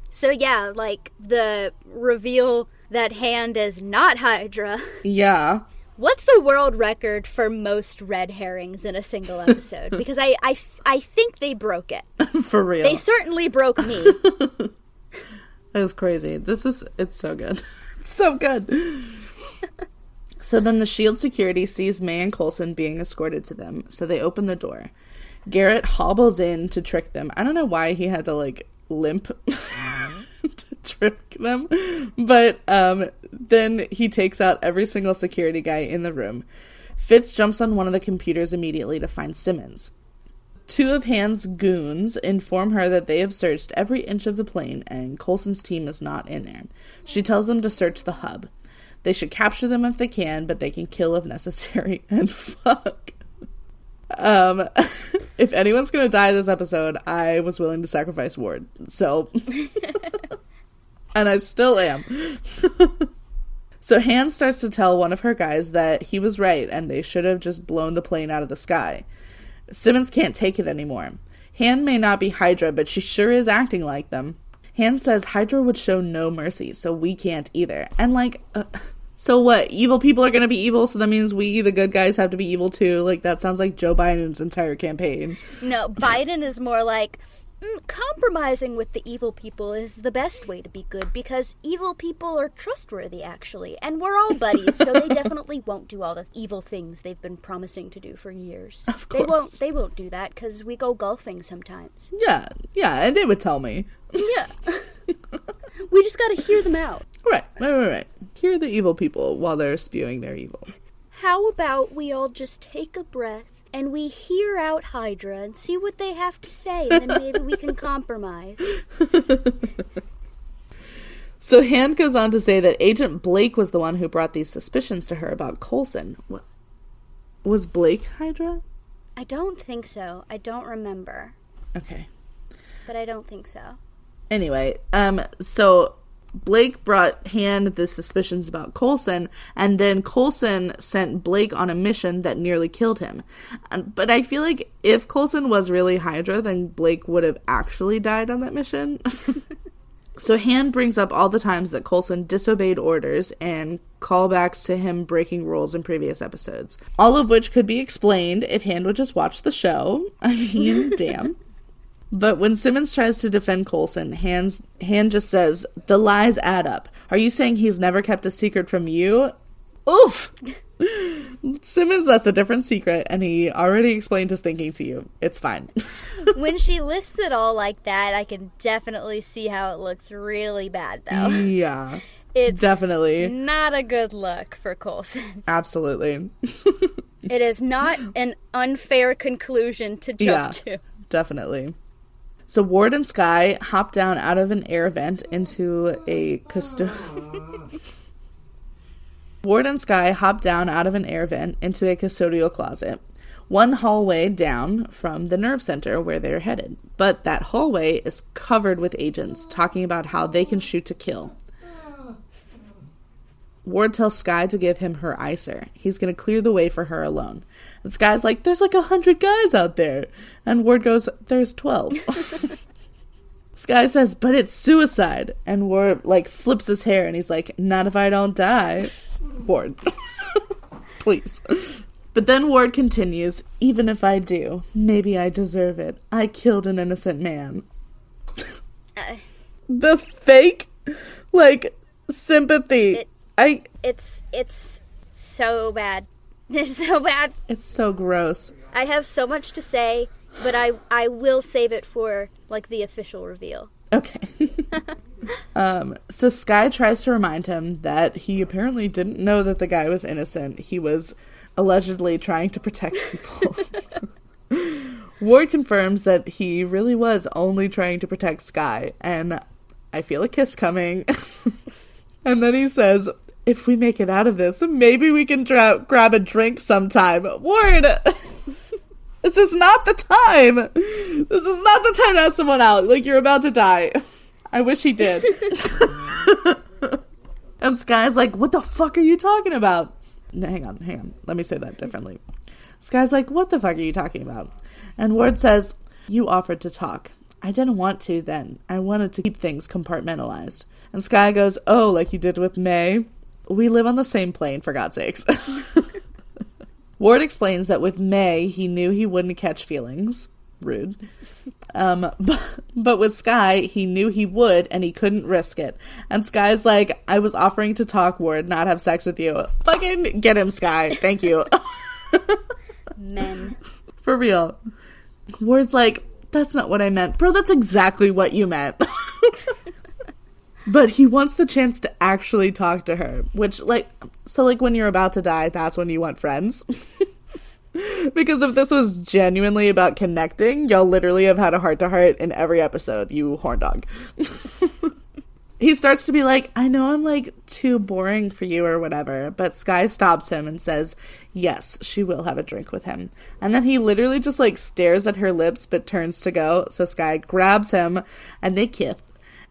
So yeah, like the reveal that Hand is not Hydra. Yeah. What's the world record for most red herrings in a single episode? Because I think they broke it. For real. They certainly broke me. It was crazy. It's so good. It's so good. So then the S.H.I.E.L.D. security sees May and Coulson being escorted to them, so they open the door. Garrett hobbles in to trick them. I don't know why he had to, like, limp to trick them, but then he takes out every single security guy in the room. Fitz jumps on one of the computers immediately to find Simmons. Two of Hand's goons inform her that they have searched every inch of the plane and Coulson's team is not in there. She tells them to search the hub. They should capture them if they can, but they can kill if necessary. And fuck. If anyone's gonna die this episode, I was willing to sacrifice Ward. So. And I still am. So Hand starts to tell one of her guys that he was right and they should have just blown the plane out of the sky. Simmons can't take it anymore. Hand may not be Hydra, but she sure is acting like them. Hand says Hydra would show no mercy, so we can't either. And like, so what? Evil people are gonna be evil, so that means we, the good guys, have to be evil too? Like, that sounds like Joe Biden's entire campaign. No, Biden is more like, compromising with the evil people is the best way to be good, because evil people are trustworthy, actually, and we're all buddies, so they definitely won't do all the evil things they've been promising to do for years. Of course. They won't do that, because we go golfing sometimes. Yeah, and they would tell me. Yeah. We just gotta hear them out. Right. Hear the evil people while they're spewing their evil. How about we all just take a breath and we hear out Hydra and see what they have to say, and then maybe we can compromise. So Hand goes on to say that Agent Blake was the one who brought these suspicions to her about Coulson. Was Blake Hydra? I don't think so. I don't remember. Okay. But I don't think so. Anyway, so Blake brought Hand the suspicions about Coulson, and then Coulson sent Blake on a mission that nearly killed him. But I feel like if Coulson was really Hydra, then Blake would have actually died on that mission. So Han brings up all the times that Coulson disobeyed orders and callbacks to him breaking rules in previous episodes. All of which could be explained if Han would just watch the show. I mean, damn. But when Simmons tries to defend Coulson, Han just says, the lies add up. Are you saying he's never kept a secret from you? Oof! Simmons, that's a different secret, and he already explained his thinking to you. It's fine. When she lists it all like that, I can definitely see how it looks really bad, though. Yeah. It's definitely not a good look for Coulson. Absolutely. It is not an unfair conclusion to jump to. Definitely. So Ward and Skye hop down out of an air vent into a Ward and Skye hop down out of an air vent into a custodial closet, one hallway down from the nerve center where they're headed. But that hallway is covered with agents talking about how they can shoot to kill. Ward tells Skye to give him her icer. He's going to clear the way for her alone. And Skye's like, there's like 100 guys out there. And Ward goes, there's 12. Skye says, but it's suicide. And Ward, like, flips his hair and he's like, not if I don't die. Ward. Please. But then Ward continues, even if I do, maybe I deserve it. I killed an innocent man. The fake, like, sympathy. It's so bad. It's so bad. It's so gross. I have so much to say, but I will save it for, like, the official reveal. Okay. So Skye tries to remind him that he apparently didn't know that the guy was innocent. He was allegedly trying to protect people. Ward confirms that he really was only trying to protect Skye, and I feel a kiss coming. And then he says, if we make it out of this, maybe we can grab a drink sometime. Ward! This is not the time! This is not the time to ask someone out. Like, you're about to die. I wish he did. And Skye's like, what the fuck are you talking about? No, hang on. Let me say that differently. Skye's like, what the fuck are you talking about? And Ward says, you offered to talk. I didn't want to then. I wanted to keep things compartmentalized. And Skye goes, oh, like you did with May? We live on the same plane, for God's sakes. Ward explains that with May, he knew he wouldn't catch feelings. Rude. But with Skye, he knew he would, and he couldn't risk it. And Skye's like, I was offering to talk, Ward, not have sex with you. Fucking get him, Skye. Thank you. Men. For real. Ward's like, that's not what I meant. Bro, that's exactly what you meant. But he wants the chance to actually talk to her, which, like, so, like, when you're about to die, that's when you want friends. Because if this was genuinely about connecting, y'all literally have had a heart-to-heart in every episode, you horn dog. He starts to be like, I know I'm, like, too boring for you or whatever, but Skye stops him and says, yes, she will have a drink with him. And then he literally just, like, stares at her lips but turns to go, so Skye grabs him, and they kiss.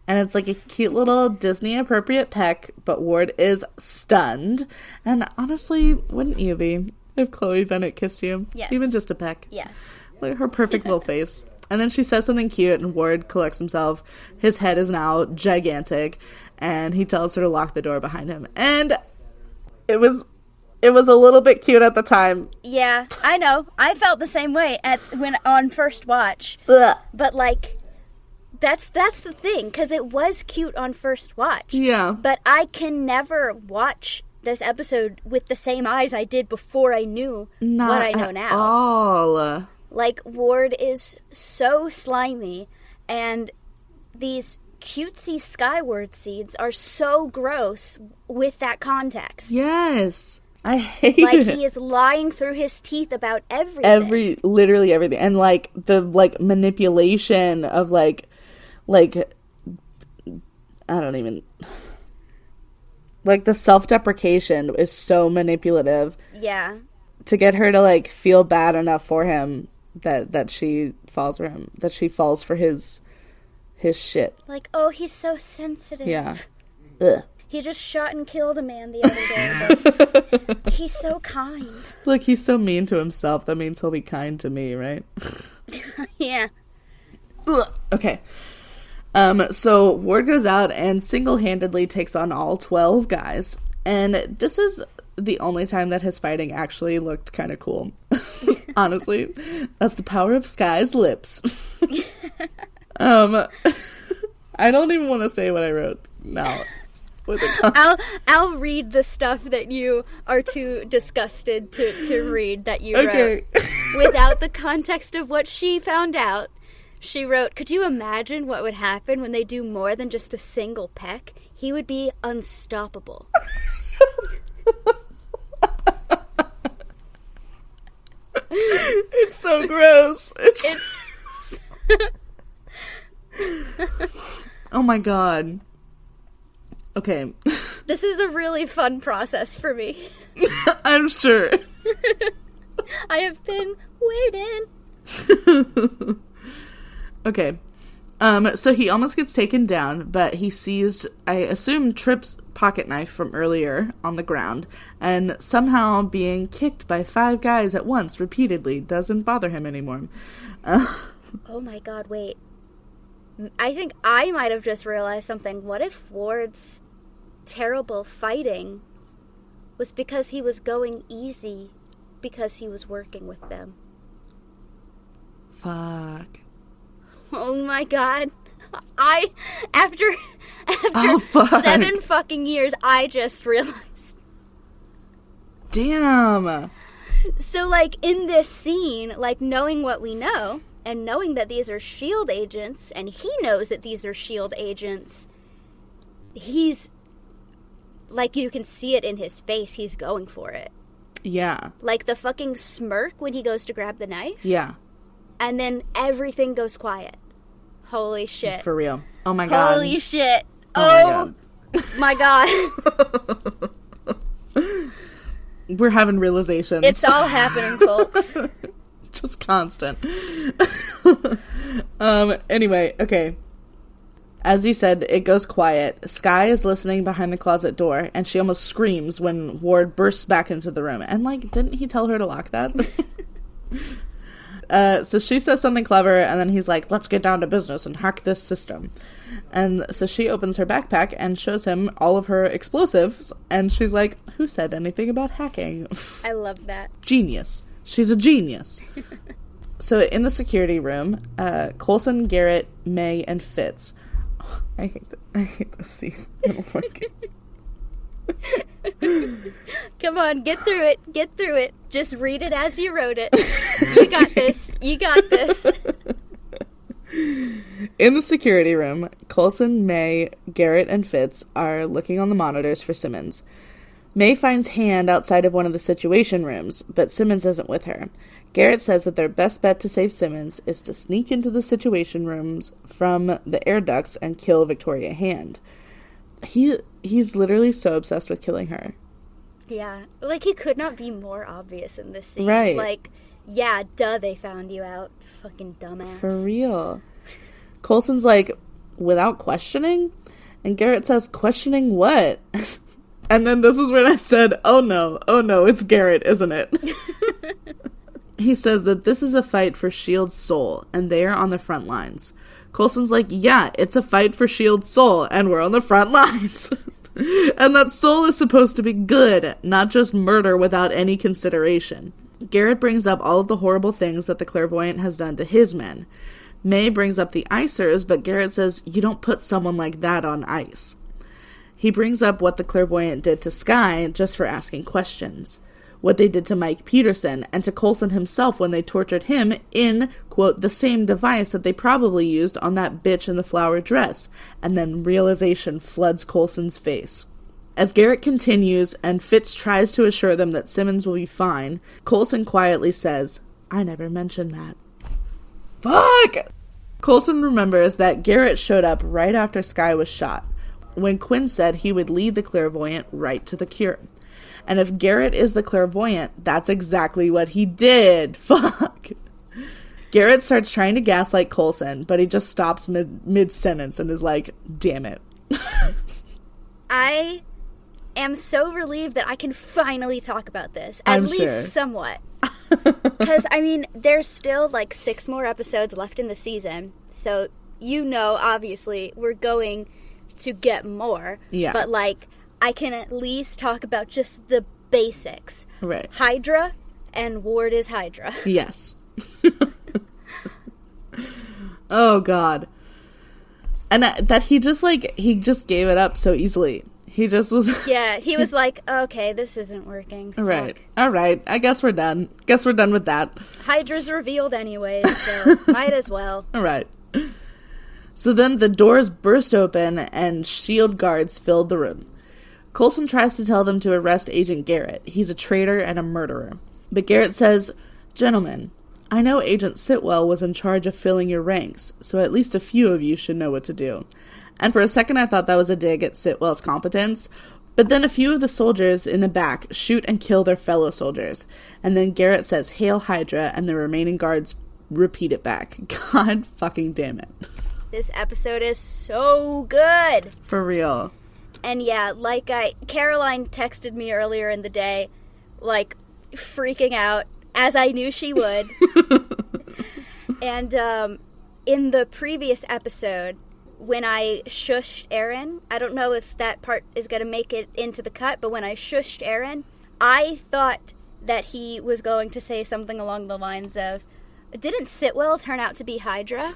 And it's like a cute little Disney-appropriate peck, but Ward is stunned. And honestly, wouldn't you be if Chloe Bennett kissed you? Yes. Even just a peck. Yes. Look at her perfect little face. And then she says something cute, and Ward collects himself. His head is now gigantic, and he tells her to lock the door behind him. And it was a little bit cute at the time. Yeah, I know. I felt the same way when on first watch. Ugh. But, like, that's the thing, because it was cute on first watch. Yeah. But I can never watch this episode with the same eyes I did before I knew what I know now. All. Like, Ward is so slimy, and these cutesy Skyward seeds are so gross with that context. Yes. I hate like, it. He is lying through his teeth about everything. Literally everything. And, like, the, like, manipulation of, like, I don't even... Like, the self-deprecation is so manipulative. Yeah. To get her to, like, feel bad enough for him that she falls for him. That she falls for his shit. Like, oh, he's so sensitive. Yeah. Ugh. He just shot and killed a man the other day. But he's so kind. Look, he's so mean to himself. That means he'll be kind to me, right? Yeah. Ugh. Okay. So Ward goes out and single-handedly takes on all 12 guys. And this is the only time that his fighting actually looked kind of cool. Honestly. That's the power of Sky's lips. I don't even want to say what I wrote now. I'll read the stuff that you are too disgusted to read that you wrote. Without the context of what she found out. She wrote, could you imagine what would happen when they do more than just a single peck? He would be unstoppable. It's so gross. It's... Oh my god. Okay. This is a really fun process for me. I'm sure. I have been waiting. Okay. So he almost gets taken down, but he sees, I assume, Tripp's pocket knife from earlier on the ground, and somehow being kicked by 5 guys at once repeatedly doesn't bother him anymore. Oh my god, wait. I think I might have just realized something. What if Ward's terrible fighting was because he was going easy because he was working with them? Fuck. Oh my god. After fuck. 7 fucking years, I just realized. Damn. So, like, in this scene, like, knowing what we know, and knowing that these are S.H.I.E.L.D. agents, and he knows that these are S.H.I.E.L.D. agents, he's, like, you can see it in his face, he's going for it. Yeah. Like, the fucking smirk when he goes to grab the knife. Yeah. And then everything goes quiet. Holy shit. For real. Oh my god. Holy shit. Oh my god. We're having realizations. It's all happening, folks. Just constant. Anyway, okay. As you said, it goes quiet. Sky is listening behind the closet door, and she almost screams when Ward bursts back into the room. And, like, didn't he tell her to lock that? So she says something clever, and then he's like, let's get down to business and hack this system. And so she opens her backpack and shows him all of her explosives, and she's like, who said anything about hacking? I love that. Genius. She's a genius. So in the security room, Coulson, Garrett, May, and Fitz. I hate this scene. I don't like it. Come on, get through it. Get through it. Just read it as you wrote it. You got this. You got this. In the security room, Coulson, May, Garrett, and Fitz are looking on the monitors for Simmons. May finds Hand outside of one of the situation rooms, but Simmons isn't with her. Garrett says that their best bet to save Simmons is to sneak into the situation rooms from the air ducts and kill Victoria Hand. He's literally so obsessed with killing her. Yeah. Like, he could not be more obvious in this scene. Right. Like, yeah, duh, they found you out. Fucking dumbass. For real. Coulson's like, without questioning? And Garrett says, questioning what? And then this is when I said, oh no, it's Garrett, isn't it? He says that this is a fight for S.H.I.E.L.D's soul, and they are on the front lines. Coulson's like, yeah, it's a fight for S.H.I.E.L.D's soul, and we're on the front lines. And that soul is supposed to be good, not just murder without any consideration. Garrett brings up all of the horrible things that the clairvoyant has done to his men. May brings up the icers, but Garrett says, you don't put someone like that on ice. He brings up what the clairvoyant did to Sky just for asking questions. What they did to Mike Peterson and to Coulson himself when they tortured him in, quote, the same device that they probably used on that bitch in the flower dress. And then realization floods Coulson's face. As Garrett continues and Fitz tries to assure them that Simmons will be fine, Coulson quietly says, I never mentioned that. Fuck! Coulson remembers that Garrett showed up right after Sky was shot, when Quinn said he would lead the clairvoyant right to the cure. And if Garrett is the clairvoyant, that's exactly what he did. Fuck. Garrett starts trying to gaslight Coulson, but he just stops mid-sentence and is like, damn it. I am so relieved that I can finally talk about this. At least somewhat. Because, I mean, there's still, like, 6 more episodes left in the season. So obviously, we're going to get more. Yeah. But, like, I can at least talk about just the basics. Right. Hydra and Ward is Hydra. Yes. Oh, God. And that he just gave it up so easily. He just was... Yeah, he was like, okay, this isn't working. Fuck. Right. All right. I guess we're done. Guess we're done with that. Hydra's revealed anyways, so might as well. All right. So then the doors burst open and shield guards filled the room. Coulson tries to tell them to arrest Agent Garrett. He's a traitor and a murderer. But Garrett says, "Gentlemen, I know Agent Sitwell was in charge of filling your ranks, so at least a few of you should know what to do." And for a second I thought that was a dig at Sitwell's competence, but then a few of the soldiers in the back shoot and kill their fellow soldiers. And then Garrett says, "Hail Hydra," and the remaining guards repeat it back. God fucking damn it. This episode is so good. For real. And yeah, Caroline texted me earlier in the day, like, freaking out, as I knew she would. And in the previous episode, when I shushed Aaron, I don't know if that part is going to make it into the cut, but when I shushed Aaron, I thought that he was going to say something along the lines of, "Didn't Sitwell turn out to be Hydra?"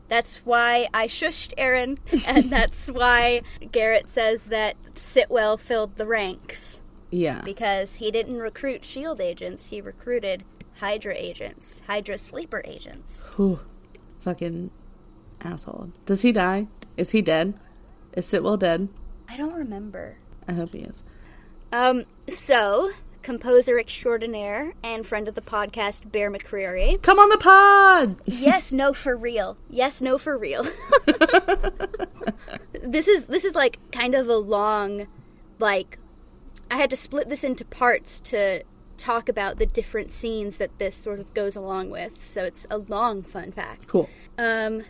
That's why I shushed Aaron, and that's why Garrett says that Sitwell filled the ranks. Yeah. Because he didn't recruit SHIELD agents, he recruited Hydra agents, Hydra sleeper agents. Whew. Fucking asshole. Does he die? Is he dead? Is Sitwell dead? I don't remember. I hope he is. So, composer extraordinaire and friend of the podcast, Bear McCreary. Come on the pod! Yes, no, for real. Yes, no, for real. This is like kind of a long, like, I had to split this into parts to talk about the different scenes that this sort of goes along with. So it's a long fun fact. Cool.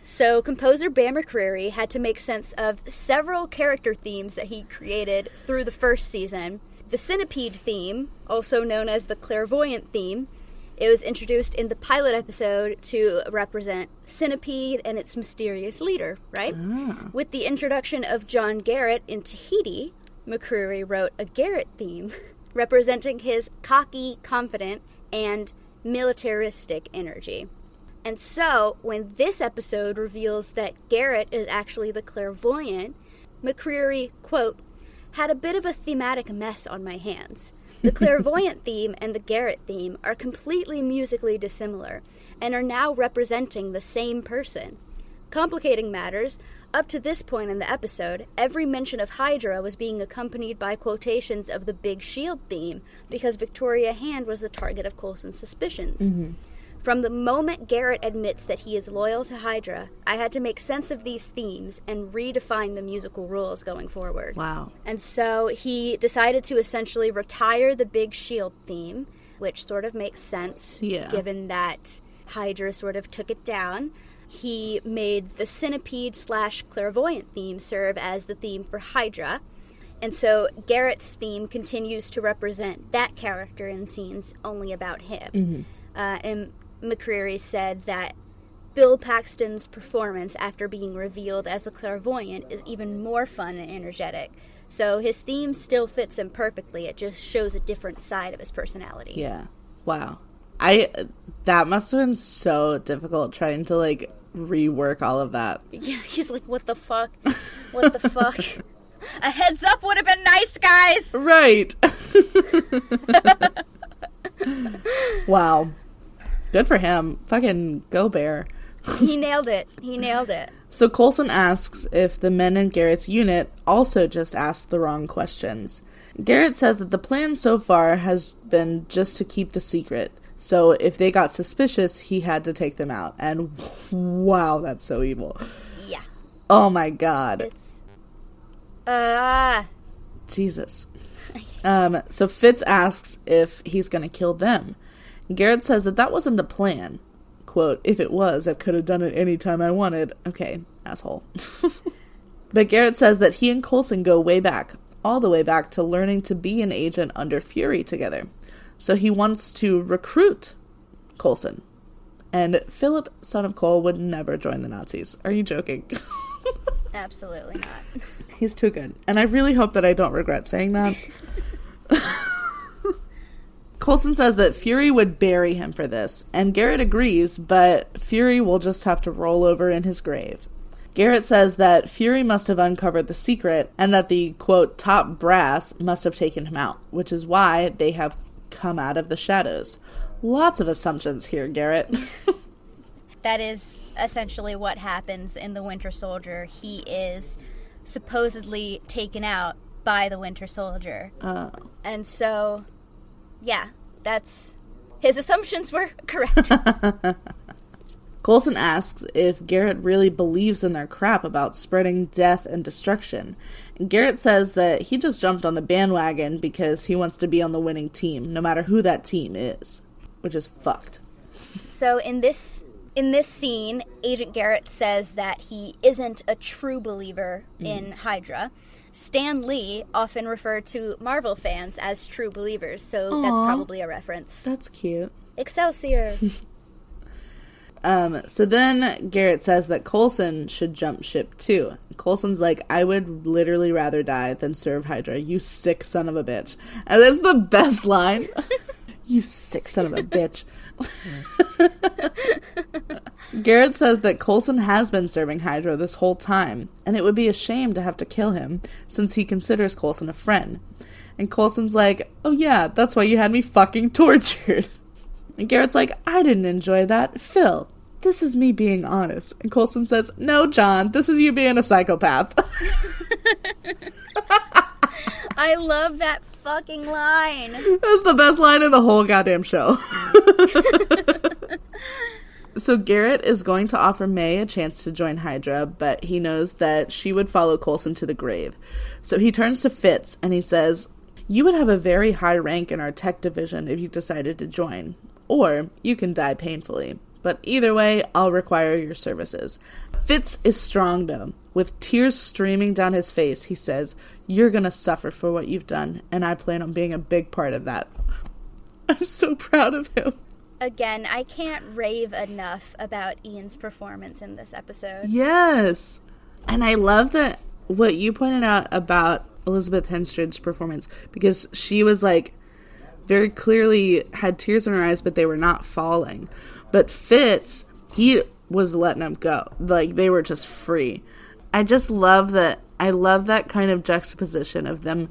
So composer Bear McCreary had to make sense of several character themes that he created through the first season. The Centipede theme, also known as the Clairvoyant theme, it was introduced in the pilot episode to represent Centipede and its mysterious leader, right? Ah. With the introduction of John Garrett in Tahiti, McCreary wrote a Garrett theme, representing his cocky, confident, and militaristic energy. And so, when this episode reveals that Garrett is actually the clairvoyant, McCreary, quote, "had a bit of a thematic mess on my hands. The clairvoyant theme and the Garrett theme are completely musically dissimilar, and are now representing the same person. Complicating matters, up to this point in the episode, every mention of Hydra was being accompanied by quotations of the Big Shield theme, because Victoria Hand was the target of Coulson's suspicions. Mm-hmm. From the moment Garrett admits that he is loyal to Hydra, I had to make sense of these themes and redefine the musical rules going forward." Wow. And so he decided to essentially retire the Big Shield theme, which sort of makes sense, given that Hydra sort of took it down. He made the Centipede/Clairvoyant theme serve as the theme for Hydra. And so Garrett's theme continues to represent that character in scenes only about him. Mm-hmm. And McCreary said that Bill Paxton's performance after being revealed as the clairvoyant is even more fun and energetic. So his theme still fits him perfectly. It just shows a different side of his personality. Yeah. Wow. That must have been so difficult trying to, like, rework all of that. Yeah, he's like, what the fuck? What the fuck? A heads up would have been nice, guys! Right. Wow. Good for him. Fucking go Bear. He nailed it. He nailed it. So Coulson asks if the men in Garrett's unit also just asked the wrong questions. Garrett says that the plan so far has been just to keep the secret. So if they got suspicious, he had to take them out. And wow, that's so evil. Yeah. Oh my god. It's... Jesus. So Fitz asks if he's gonna kill them. Garrett says that wasn't the plan. Quote, "If it was, I could have done it any time I wanted." Okay, asshole. But Garrett says that he and Coulson go way back, all the way back to learning to be an agent under Fury together. So he wants to recruit Coulson. And Philip, son of Cole, would never join the Nazis. Are you joking? Absolutely not. He's too good. And I really hope that I don't regret saying that. Coulson says that Fury would bury him for this, and Garrett agrees, but Fury will just have to roll over in his grave. Garrett says that Fury must have uncovered the secret, and that the, quote, top brass must have taken him out, which is why they have come out of the shadows. Lots of assumptions here, Garrett. That is essentially what happens in The Winter Soldier. He is supposedly taken out by the Winter Soldier. And so, yeah, that's... his assumptions were correct. Coulson asks if Garrett really believes in their crap about spreading death and destruction. And Garrett says that he just jumped on the bandwagon because he wants to be on the winning team, no matter who that team is. Which is fucked. So in this scene, Agent Garrett says that he isn't a true believer in Hydra. Stan Lee often referred to Marvel fans as true believers, so that's probably a reference. That's cute. Excelsior! So then Garrett says that Coulson should jump ship too. Coulson's like, I would literally rather die than serve Hydra, you sick son of a bitch. And that's the best line. You sick son of a bitch. Garrett says that Coulson has been serving Hydra this whole time, and it would be a shame to have to kill him, since he considers Coulson a friend. And Coulson's like, oh yeah, that's why you had me fucking tortured. And Garrett's like, I didn't enjoy that. Phil, this is me being honest. And Coulson says, no, John, this is you being a psychopath. I love that fucking line. That's the best line in the whole goddamn show. So Garrett is going to offer May a chance to join Hydra, but he knows that she would follow Coulson to the grave. So he turns to Fitz and he says, you would have a very high rank in our tech division if you decided to join. Or you can die painfully. But either way, I'll require your services. Fitz is strong, though. With tears streaming down his face, he says, you're gonna suffer for what you've done, and I plan on being a big part of that. I'm so proud of him. Again, I can't rave enough about Ian's performance in this episode. Yes! And I love that what you pointed out about Elizabeth Henstridge's performance, because she was, like, very clearly had tears in her eyes, but they were not falling. But Fitz, he was letting them go. Like, they were just free. I just love that. I love that kind of juxtaposition of them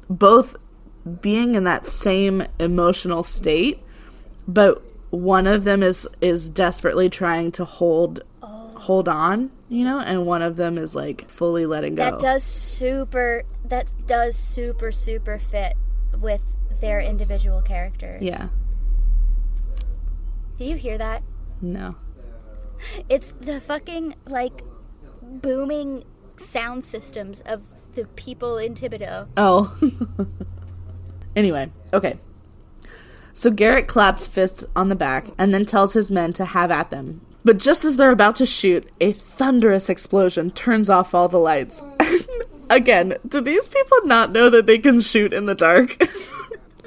both being in that same emotional state, but one of them is desperately trying to hold on, you know, and one of them is like fully letting go. That does super fit with their individual characters. Yeah. Do you hear that? No. It's the fucking, like, booming sound systems of the people in Thibodeau. Oh. Anyway, okay. So Garrett claps Fitz on the back and then tells his men to have at them. But just as they're about to shoot, a thunderous explosion turns off all the lights. Again, do these people not know that they can shoot in the dark?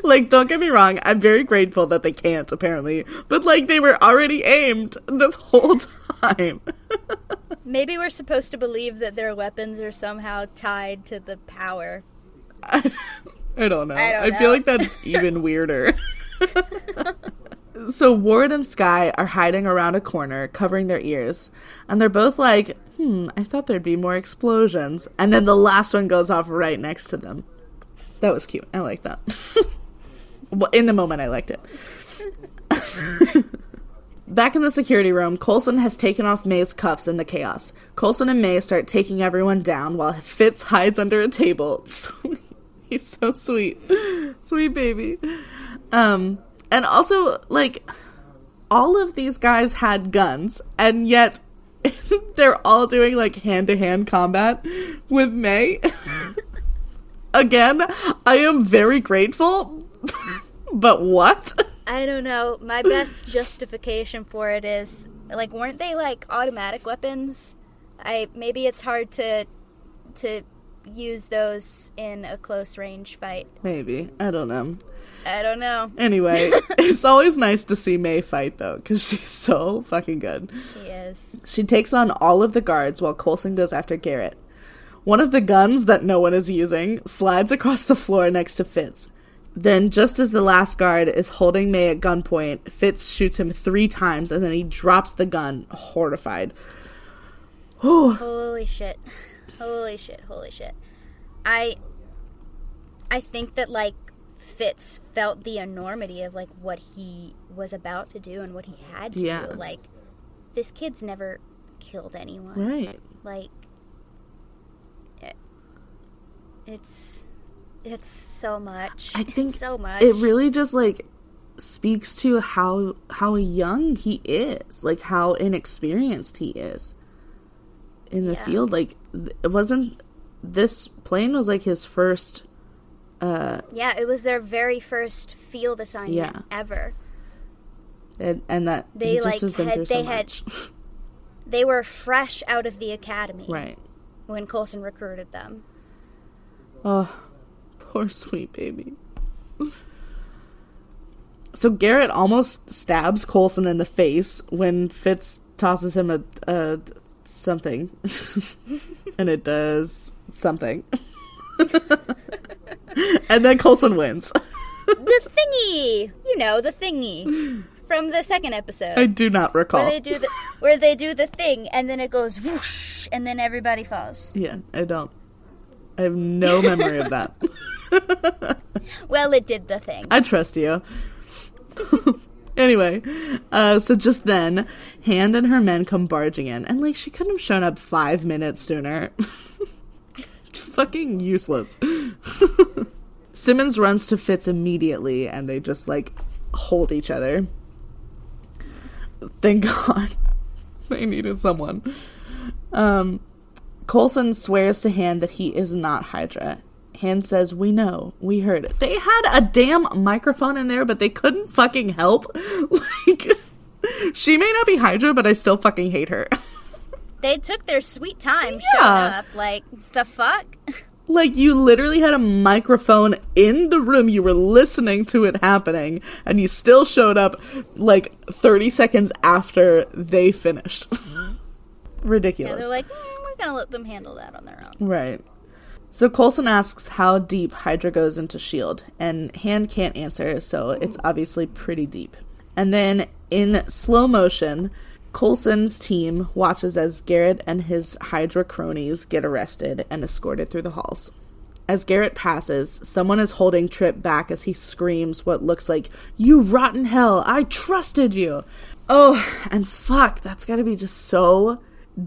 Like, don't get me wrong, I'm very grateful that they can't, apparently. But, like, they were already aimed this whole time. Maybe we're supposed to believe that their weapons are somehow tied to the power. I don't know. I feel like that's even weirder. So Ward and Skye are hiding around a corner, covering their ears. And they're both like, I thought there'd be more explosions. And then the last one goes off right next to them. That was cute. I like that. Well, in the moment, I liked it. Back in the security room, Coulson has taken off May's cuffs in the chaos. Coulson and May start taking everyone down while Fitz hides under a table. He's so sweet. Sweet baby. And also, like, all of these guys had guns, and yet they're all doing, like, hand-to-hand combat with May. Again, I am very grateful, but what? I don't know. My best justification for it is, like, weren't they, like, automatic weapons? Maybe it's hard to use those in a close range fight. Maybe. I don't know. I don't know. Anyway, it's always nice to see May fight, though, because she's so fucking good. She is. She takes on all of the guards while Coulson goes after Garrett. One of the guns that no one is using slides across the floor next to Fitz. Then, just as the last guard is holding May at gunpoint, Fitz shoots him 3 times, and then he drops the gun, horrified. Holy shit. Holy shit. Holy shit. I think that, like, Fitz felt the enormity of, like, what he was about to do and what he had to do. Like, this kid's never killed anyone. Right. Like, it's so much. I think so much. It really just, like, speaks to how young he is. Like, how inexperienced he is in the field. Like, it wasn't... This plane was, like, his first... yeah, it was their very first field assignment ever. And that he just has been through so much. They were fresh out of the academy. Right. When Coulson recruited them. Oh, poor sweet baby. So Garrett almost stabs Coulson in the face when Fitz tosses him a something. And it does something. And then Coulson wins. The thingy! You know, the thingy. From the second episode. I do not recall. Where they do the thing, and then it goes whoosh, and then everybody falls. Yeah, I don't. I have no memory of that. Well, it did the thing. I trust you. Anyway, so just then, Hand and her men come barging in, and, like, she couldn't have shown up 5 minutes sooner. Fucking useless. Simmons runs to Fitz immediately, and they just, like, hold each other. Thank God. They needed someone. Coulson swears to Hand that he is not Hydra. Hand says, "We know. We heard it." They had a damn microphone in there, but they couldn't fucking help. Like, she may not be Hydra, but I still fucking hate her. They took their sweet time showing up. Like, the fuck? Like, you literally had a microphone in the room. You were listening to it happening, and you still showed up, like, 30 seconds after they finished. Ridiculous. Yeah, they're like, we're gonna let them handle that on their own. Right. So Coulson asks how deep Hydra goes into S.H.I.E.L.D., and Hand can't answer, so it's obviously pretty deep. And then, in slow motion, Coulson's team watches as Garrett and his Hydra cronies get arrested and escorted through the halls. As Garrett passes, someone is holding Trip back as he screams what looks like, "You rotten hell, I trusted you!" Oh, and fuck, that's gotta be just so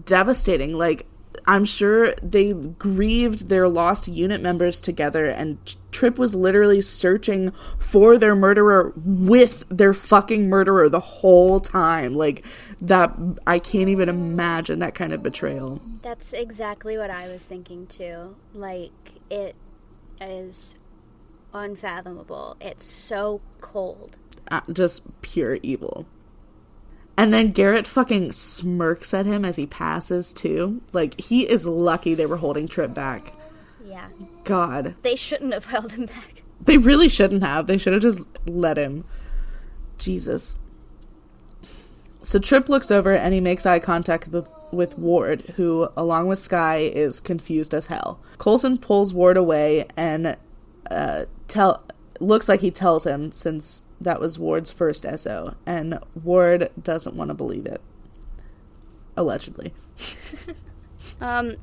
devastating. Like, I'm sure they grieved their lost unit members together, and Trip was literally searching for their murderer with their fucking murderer the whole time. Like, that, I can't even imagine that kind of betrayal. That's exactly what I was thinking too. Like, it is unfathomable. It's so cold. Just pure evil. And then Garrett fucking smirks at him as he passes, too. Like, he is lucky they were holding Trip back. Yeah. God. They shouldn't have held him back. They really shouldn't have. They should have just let him. Jesus. So Trip looks over and he makes eye contact with Ward, who, along with Skye, is confused as hell. Coulson pulls Ward away and looks like he tells him, since that was Ward's first SO, and Ward doesn't want to believe it. Allegedly.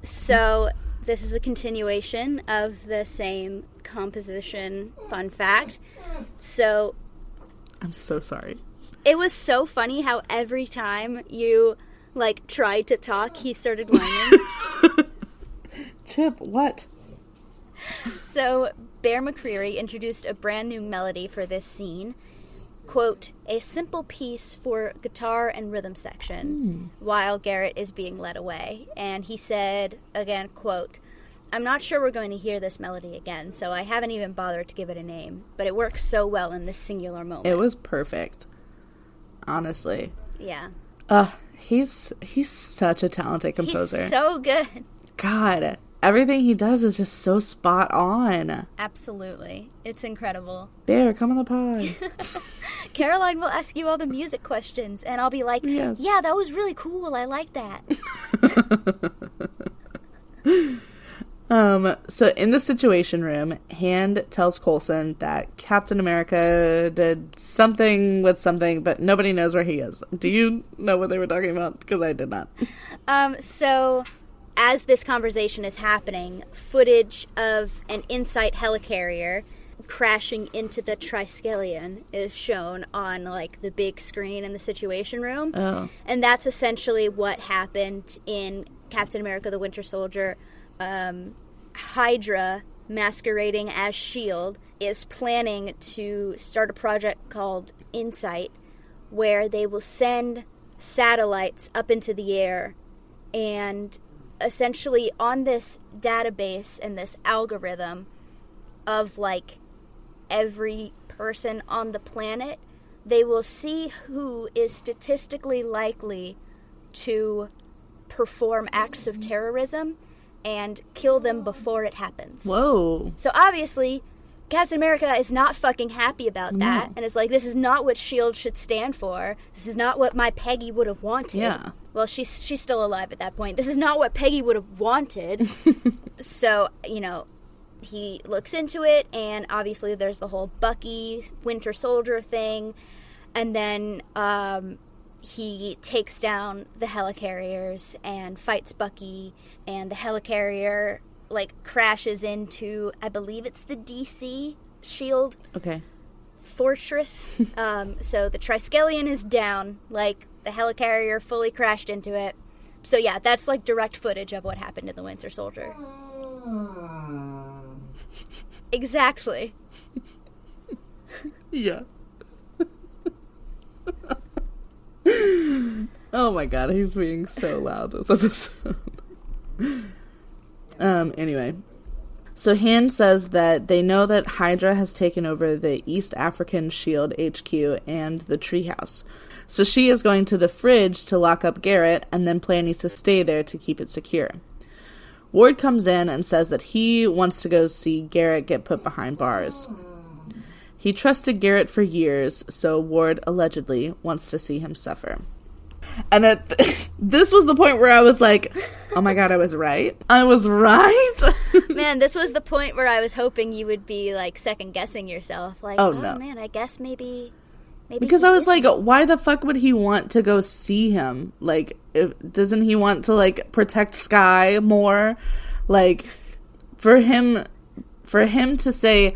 So this is a continuation of the same composition fun fact. So I'm so sorry. It was so funny how every time you, like, tried to talk, he started whining. Chip, what? So Bear McCreary introduced a brand new melody for this scene. Quote, "A simple piece for guitar and rhythm section," while Garrett is being led away. And he said, again, quote, "I'm not sure we're going to hear this melody again, so I haven't even bothered to give it a name, but it works so well in this singular moment." It was perfect. Honestly. Yeah. He's such a talented composer. He's so good. God. everything he does is just so spot on. Absolutely. It's incredible. Bear, come on the pod. Caroline will ask you all the music questions, and I'll be like, yes. Yeah, that was really cool. I like that. So in the Situation Room, Hand tells Coulson that Captain America did something with something, but nobody knows where he is. Do you know what they were talking about? Because I did not. So as this conversation is happening, footage of an Insight helicarrier crashing into the Triskelion is shown on, like, the big screen in the Situation Room. Oh. And that's essentially what happened in Captain America the Winter Soldier. Hydra, masquerading as S.H.I.E.L.D., is planning to start a project called Insight, where they will send satellites up into the air, and essentially on this database and this algorithm of, like, every person on the planet, they will see who is statistically likely to perform acts of terrorism and kill them before it happens. Whoa. So obviously, Captain America is not fucking happy about that, and it's like, this is not what S.H.I.E.L.D. should stand for. This is not what my Peggy would have wanted. Yeah. Well, she's still alive at that point. This is not what Peggy would have wanted. So, you know, he looks into it, and obviously there's the whole Bucky, Winter Soldier thing, and then he takes down the helicarriers and fights Bucky, and the helicarrier, like, crashes into, I believe it's the DC S.H.I.E.L.D. Okay. fortress. So the Triskelion is down, like, the helicarrier fully crashed into it. So yeah, that's, like, direct footage of what happened to the Winter Soldier. Exactly. Yeah. Oh my god, he's being so loud this episode. Anyway. So Hand says that they know that Hydra has taken over the East African S.H.I.E.L.D. HQ and the treehouse. So she is going to the fridge to lock up Garrett and then planning to stay there to keep it secure. Ward comes in and says that he wants to go see Garrett get put behind bars. He trusted Garrett for years, so Ward allegedly wants to see him suffer. And this was the point where I was like, oh my god, I was right. I was right. Man, this was the point where I was hoping you would be, like, second-guessing yourself. Like, oh no. Man, I guess maybe because I was like, why the fuck would he want to go see him? Like, doesn't he want to, like, protect Skye more? Like, for him to say,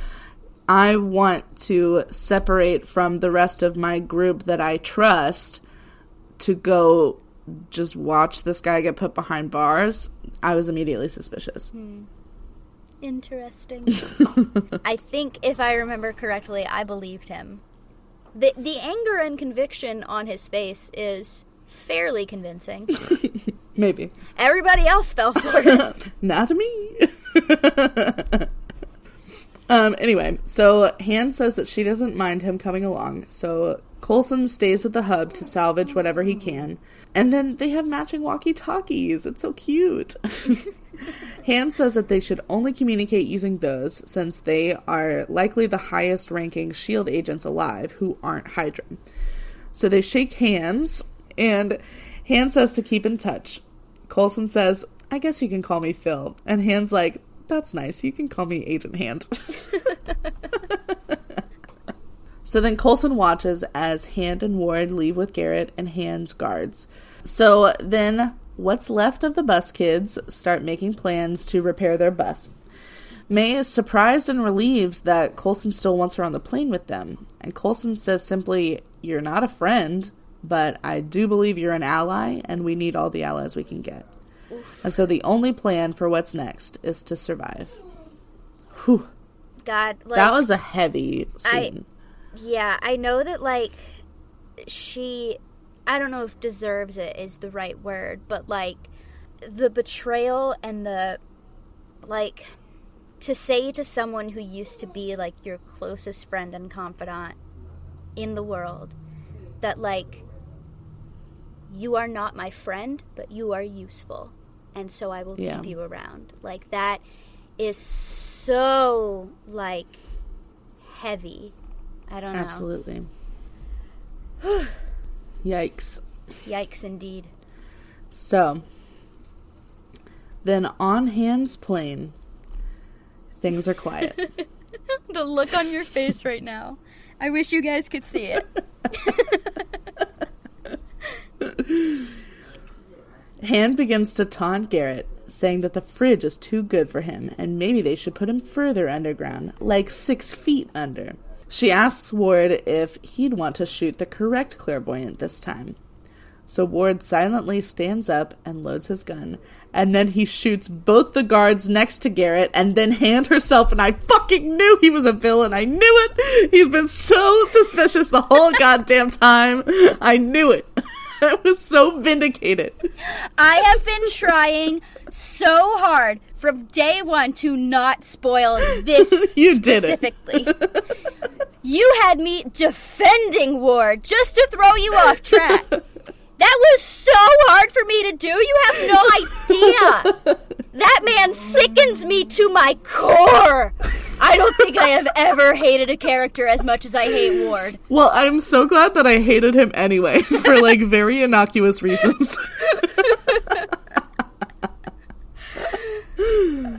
I want to separate from the rest of my group that I trust to go just watch this guy get put behind bars, I was immediately suspicious. Interesting. I think, if I remember correctly, I believed him. The anger and conviction on his face is fairly convincing. Maybe. Everybody else fell for it. Not me. Anyway, so Han says that she doesn't mind him coming along, so Coulson stays at the hub to salvage whatever he can, and then they have matching walkie-talkies. It's so cute. Han says that they should only communicate using those, since they are likely the highest-ranking S.H.I.E.L.D. agents alive who aren't Hydra. So they shake hands, and Han says to keep in touch. Coulson says, I guess you can call me Phil, and Han's like, that's nice. You can call me Agent Hand. So then Coulson watches as Hand and Ward leave with Garrett and Hand's guards. So then what's left of the bus kids start making plans to repair their bus. May is surprised and relieved that Coulson still wants her on the plane with them. And Coulson says simply, you're not a friend, but I do believe you're an ally, and we need all the allies we can get. Oof. And so the only plan for what's next is to survive. Whew. God, like, that was a heavy scene. I know that, like, she, I don't know if deserves it is the right word, but, like, the betrayal and the, like, to say to someone who used to be, like, your closest friend and confidant in the world that, like, you are not my friend, but you are useful. and so I will Yeah. keep you around. Like, that is so, like, heavy. I don't know. Absolutely. Yikes. Yikes, indeed. So, then on Han's plane, things are quiet. The look on your face right now. I wish you guys could see it. Han begins to taunt Garrett, saying that the fridge is too good for him, and maybe they should put him further underground, like 6 feet under. She asks Ward if he'd want to shoot the correct clairvoyant this time. So Ward silently stands up and loads his gun, and then he shoots both the guards next to Garrett, and then Han herself, and I fucking knew he was a villain. I knew it. He's been so suspicious the whole goddamn time. I knew it. I was so vindicated. I have been trying so hard from day one to not spoil this You did specifically. You had me defending Ward just to throw you off track. That was so hard for me to do. You have no idea. That man sickens me to my core. I don't think I have ever hated a character as much as I hate Ward. Well, I'm so glad that I hated him anyway, for, like, very innocuous reasons.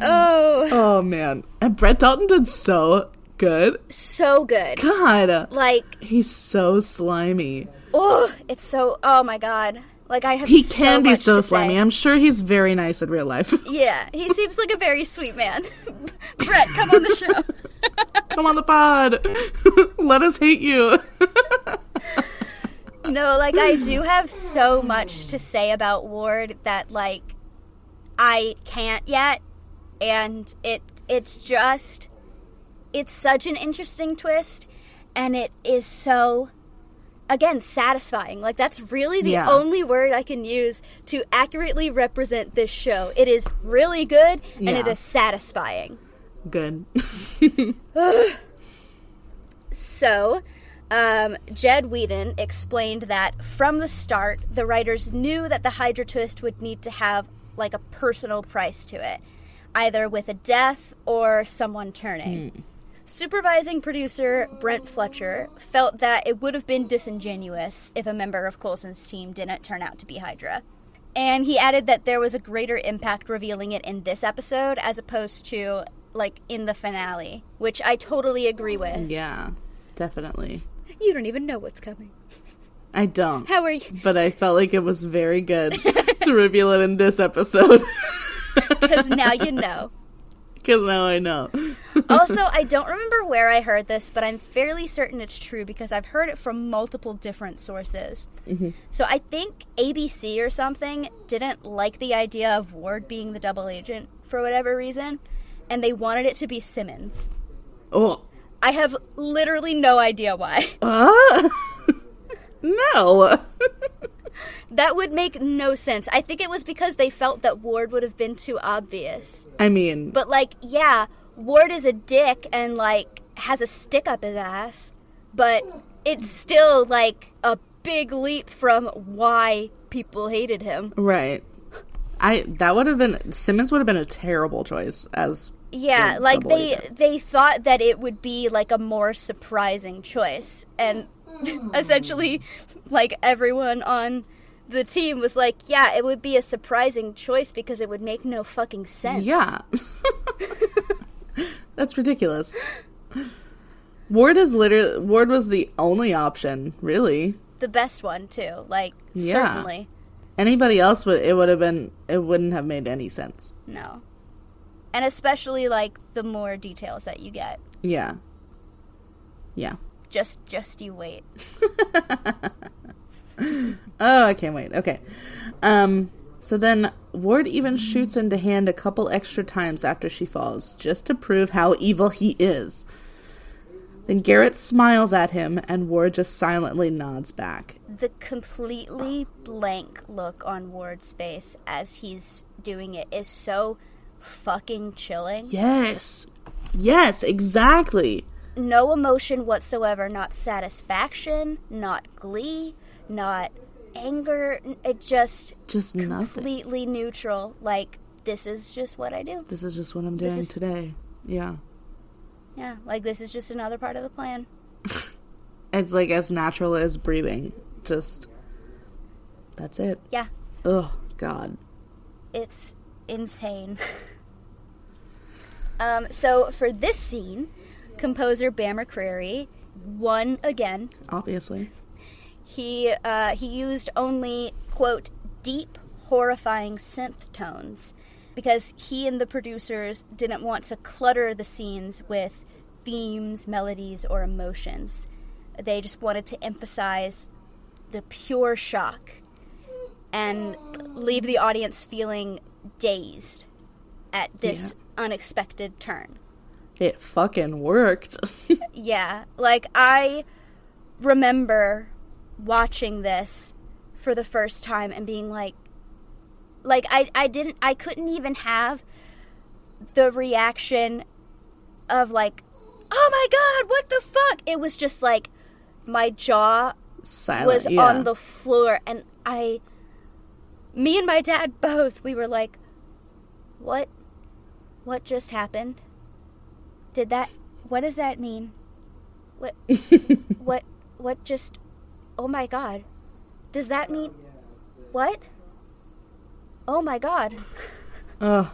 Oh, man. And Brett Dalton did so good. So good. God. Like, he's so slimy. oh, it's so, oh my God. Like, I have He so can be much so to slimy. say. I'm sure he's very nice in real life. Yeah, he seems like a very sweet man. Brett, come on the show. Come on the pod. Let us hate you. No, like, I do have so much to say about Ward that, like, I can't yet. And it's just, it's such an interesting twist. And it is so, again, satisfying. Like, that's really the only word I can use to accurately represent this show. It is really good, and it is satisfying. Good. So, Jed Whedon explained that from the start, the writers knew that the Hydra twist would need to have, like, a personal price to it, either with a death or someone turning. Supervising producer Brent Fletcher felt that it would have been disingenuous if a member of Coulson's team didn't turn out to be Hydra. And he added that there was a greater impact revealing it in this episode as opposed to, like, in the finale, which I totally agree with. Yeah, definitely. You don't even know what's coming. I don't. How are you? But I felt like it was very good to reveal it in this episode. Because now you know. Because now I know. Also, I don't remember where I heard this, but I'm fairly certain it's true because I've heard it from multiple different sources. Mm-hmm. So I think ABC or something didn't like the idea of Ward being the double agent for whatever reason, and they wanted it to be Simmons. Oh. I have literally no idea why. No. That would make no sense. I think it was because they felt that Ward would have been too obvious. I mean... But, like, yeah, Ward is a dick and, like, has a stick up his ass. But it's still, like, a big leap from why people hated him. Right. That would have been... Simmons would have been a terrible choice as... Yeah, like, they thought that it would be, like, a more surprising choice. And essentially, like, everyone on the team was like, yeah, it would be a surprising choice because it would make no fucking sense. Yeah. That's ridiculous. Ward was the only option, really. The best one, too. Like, certainly. Anybody else it wouldn't have made any sense. No. And especially, like, the more details that you get. Yeah. Yeah. Just you wait. Oh, I can't wait. Okay. So then Ward even shoots into Han a couple extra times after she falls, just to prove how evil he is. Then Garrett smiles at him, and Ward just silently nods back. The completely blank look on Ward's face as he's doing it is so fucking chilling. Yes, exactly. No emotion whatsoever, not satisfaction, not glee, not anger. It just nothing. Completely neutral. Like, this is just what I do. This is just what I'm doing today. Yeah. Yeah, like, this is just another part of the plan. It's like as natural as breathing. Just, that's it. Yeah. Oh, God. It's insane. So for this scene, composer Bam McCreary won again. Obviously. He used only, quote, deep, horrifying synth tones because he and the producers didn't want to clutter the scenes with themes, melodies, or emotions. They just wanted to emphasize the pure shock and leave the audience feeling dazed at this unexpected turn. It fucking worked. Yeah, like, I remember watching this for the first time and being like I couldn't even have the reaction of like, oh my God, what the fuck? It was just like my jaw was on the floor, and me and my dad both, we were like, what just happened? What does that mean? What just, oh my God, does that mean, what? Oh my God. Oh,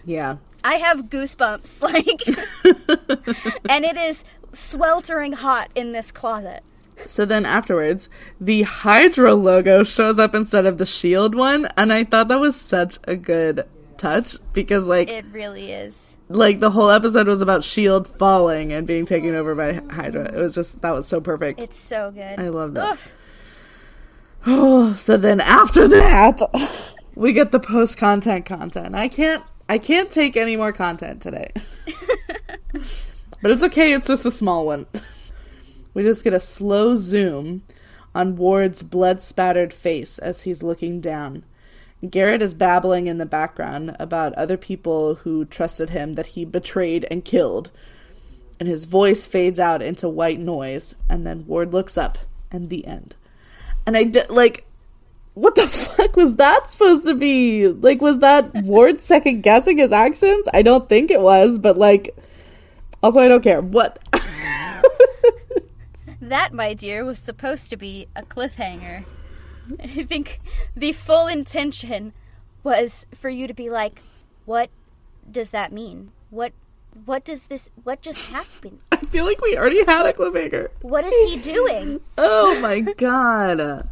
yeah. I have goosebumps, like, and it is sweltering hot in this closet. So then afterwards, the Hydra logo shows up instead of the SHIELD one, and I thought that was such a good touch, because, like... It really is. Like, the whole episode was about SHIELD falling and being taken over by Hydra. It was just, that was so perfect. It's so good. I love that. Oh, so then after that... We get the post-content content. I can't take any more content today. But it's okay, it's just a small one. We just get a slow zoom on Ward's blood-spattered face as he's looking down. Garrett is babbling in the background about other people who trusted him that he betrayed and killed. And his voice fades out into white noise, and then Ward looks up, and the end. And what the fuck was that supposed to be? Like, was that Ward second guessing his actions? I don't think it was, but like, also I don't care. What? That, my dear, was supposed to be a cliffhanger. I think the full intention was for you to be like, what does that mean? What just happened? I feel like we already had a cliffhanger. What is he doing? Oh my God.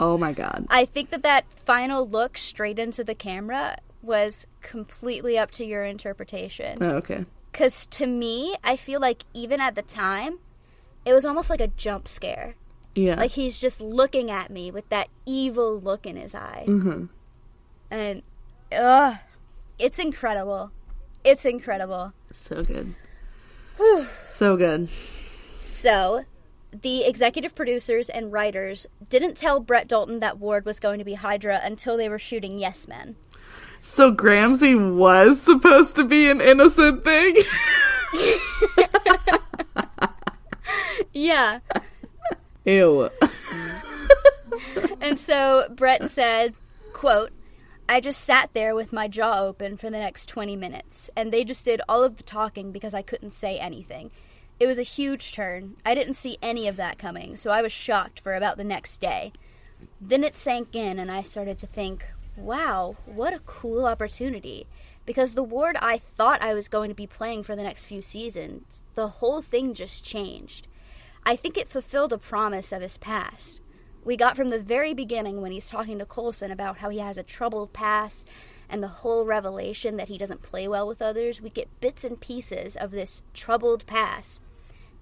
Oh my God. I think that final look straight into the camera was completely up to your interpretation. Oh, okay. Because to me, I feel like even at the time, it was almost like a jump scare. Yeah. Like he's just looking at me with that evil look in his eye. Mm-hmm. And, it's incredible. It's incredible. So good. Whew. So good. So... the executive producers and writers didn't tell Brett Dalton that Ward was going to be Hydra until they were shooting Yes Men. So Gramsci was supposed to be an innocent thing? Yeah. Ew. And so Brett said, quote, I just sat there with my jaw open for the next 20 minutes, and they just did all of the talking because I couldn't say anything. It was a huge turn. I didn't see any of that coming, so I was shocked for about the next day. Then it sank in, and I started to think, wow, what a cool opportunity. Because the Ward I thought I was going to be playing for the next few seasons, the whole thing just changed. I think it fulfilled a promise of his past. We got from the very beginning when he's talking to Coulson about how he has a troubled past, and the whole revelation that he doesn't play well with others, we get bits and pieces of this troubled past.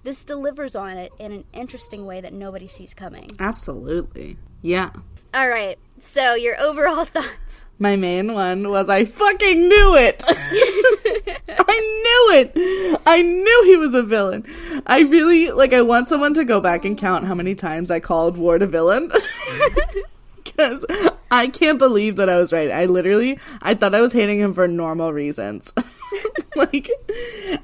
This delivers on it in an interesting way that nobody sees coming. Absolutely. Yeah. All right. So, your overall thoughts? My main one was I fucking knew it. I knew it. I knew he was a villain. I really, I want someone to go back and count how many times I called Ward a villain. Because I can't believe that I was right. I thought I was hating him for normal reasons.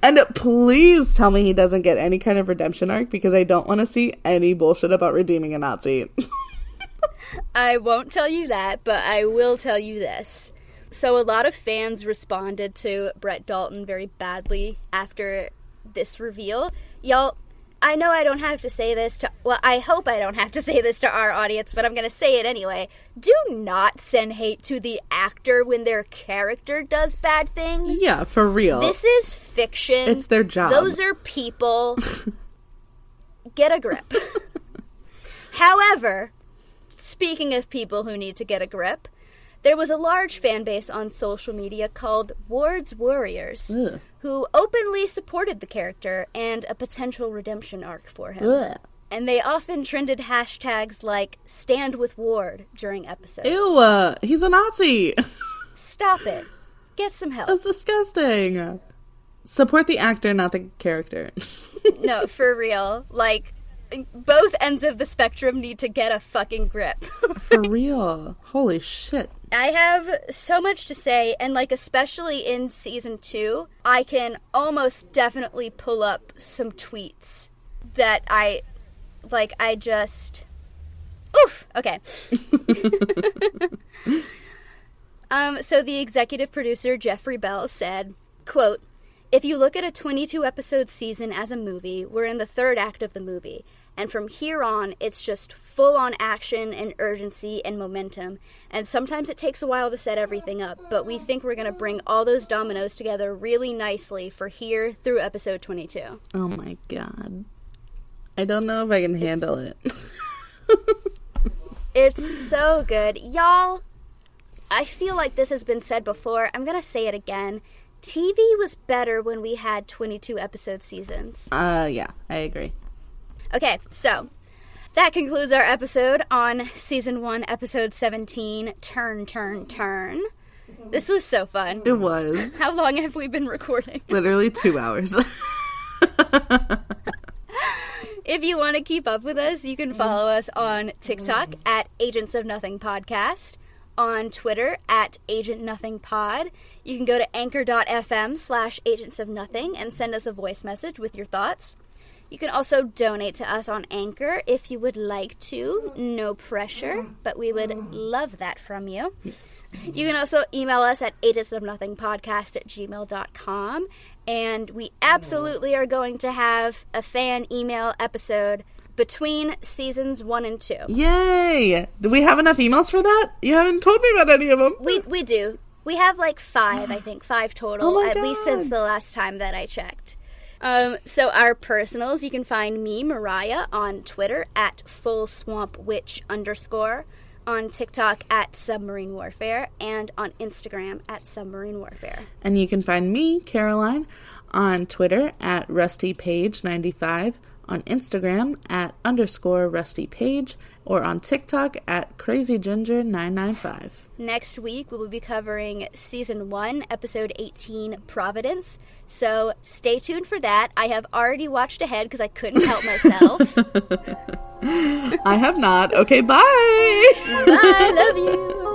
And please tell me he doesn't get any kind of redemption arc, because I don't want to see any bullshit about redeeming a Nazi. I won't tell you that, but I will tell you this. So a lot of fans responded to Brett Dalton very badly after this reveal. Y'all, I know I don't have to say this to... Well, I hope I don't have to say this to our audience, but I'm going to say it anyway. Do not send hate to the actor when their character does bad things. Yeah, for real. This is fiction. It's their job. Those are people. Get a grip. However, speaking of people who need to get a grip, there was a large fan base on social media called Ward's Warriors, who openly supported the character and a potential redemption arc for him. And they often trended hashtags like "Stand with Ward" during episodes. Ew, he's a Nazi. Stop it. Get some help. That's disgusting. Support the actor, not the character. No, for real. Like, both ends of the spectrum need to get a fucking grip. For real. Holy shit. I have so much to say, and, like, especially in Season 2, I can almost definitely pull up some tweets that I just... Oof! Okay. So the executive producer, Jeffrey Bell, said, quote, "If you look at a 22-episode season as a movie, we're in the third act of the movie. And from here on, it's just full-on action and urgency and momentum. And sometimes it takes a while to set everything up, but we think we're going to bring all those dominoes together really nicely for here through episode 22. Oh my god. I don't know if I can handle it. It's so good. Y'all, I feel like this has been said before. I'm going to say it again. TV was better when we had 22-episode seasons. Yeah, I agree. Okay, so that concludes our episode on Season 1, Episode 17, Turn, Turn, Turn. This was so fun. It was. How long have we been recording? Literally 2 hours. If you want to keep up with us, you can follow us on TikTok at Agents of Nothing Podcast, on Twitter at Agent Nothing Pod. You can go to anchor.fm/Agents of Nothing and send us a voice message with your thoughts. You can also donate to us on Anchor if you would like to. No pressure, but we would love that from you. You can also email us at agentsofnothingpodcast@gmail.com. And we absolutely are going to have a fan email episode between seasons 1 and 2. Yay! Do we have enough emails for that? You haven't told me about any of them. We do. We have like 5, I think. 5 total, oh my at God. least since the last time that I checked. So our personals, you can find me, Mariah, on Twitter at FullSwampWitch_, on TikTok at Submarine Warfare, and on Instagram at Submarine Warfare. And you can find me, Caroline, on Twitter at RustyPage95, on Instagram at _RustyPage, or on TikTok at CrazyGinger995. Next week, we will be covering Season 1, Episode 18, Providence. So stay tuned for that. I have already watched ahead because I couldn't help myself. I have not. Okay, bye! Bye, love you!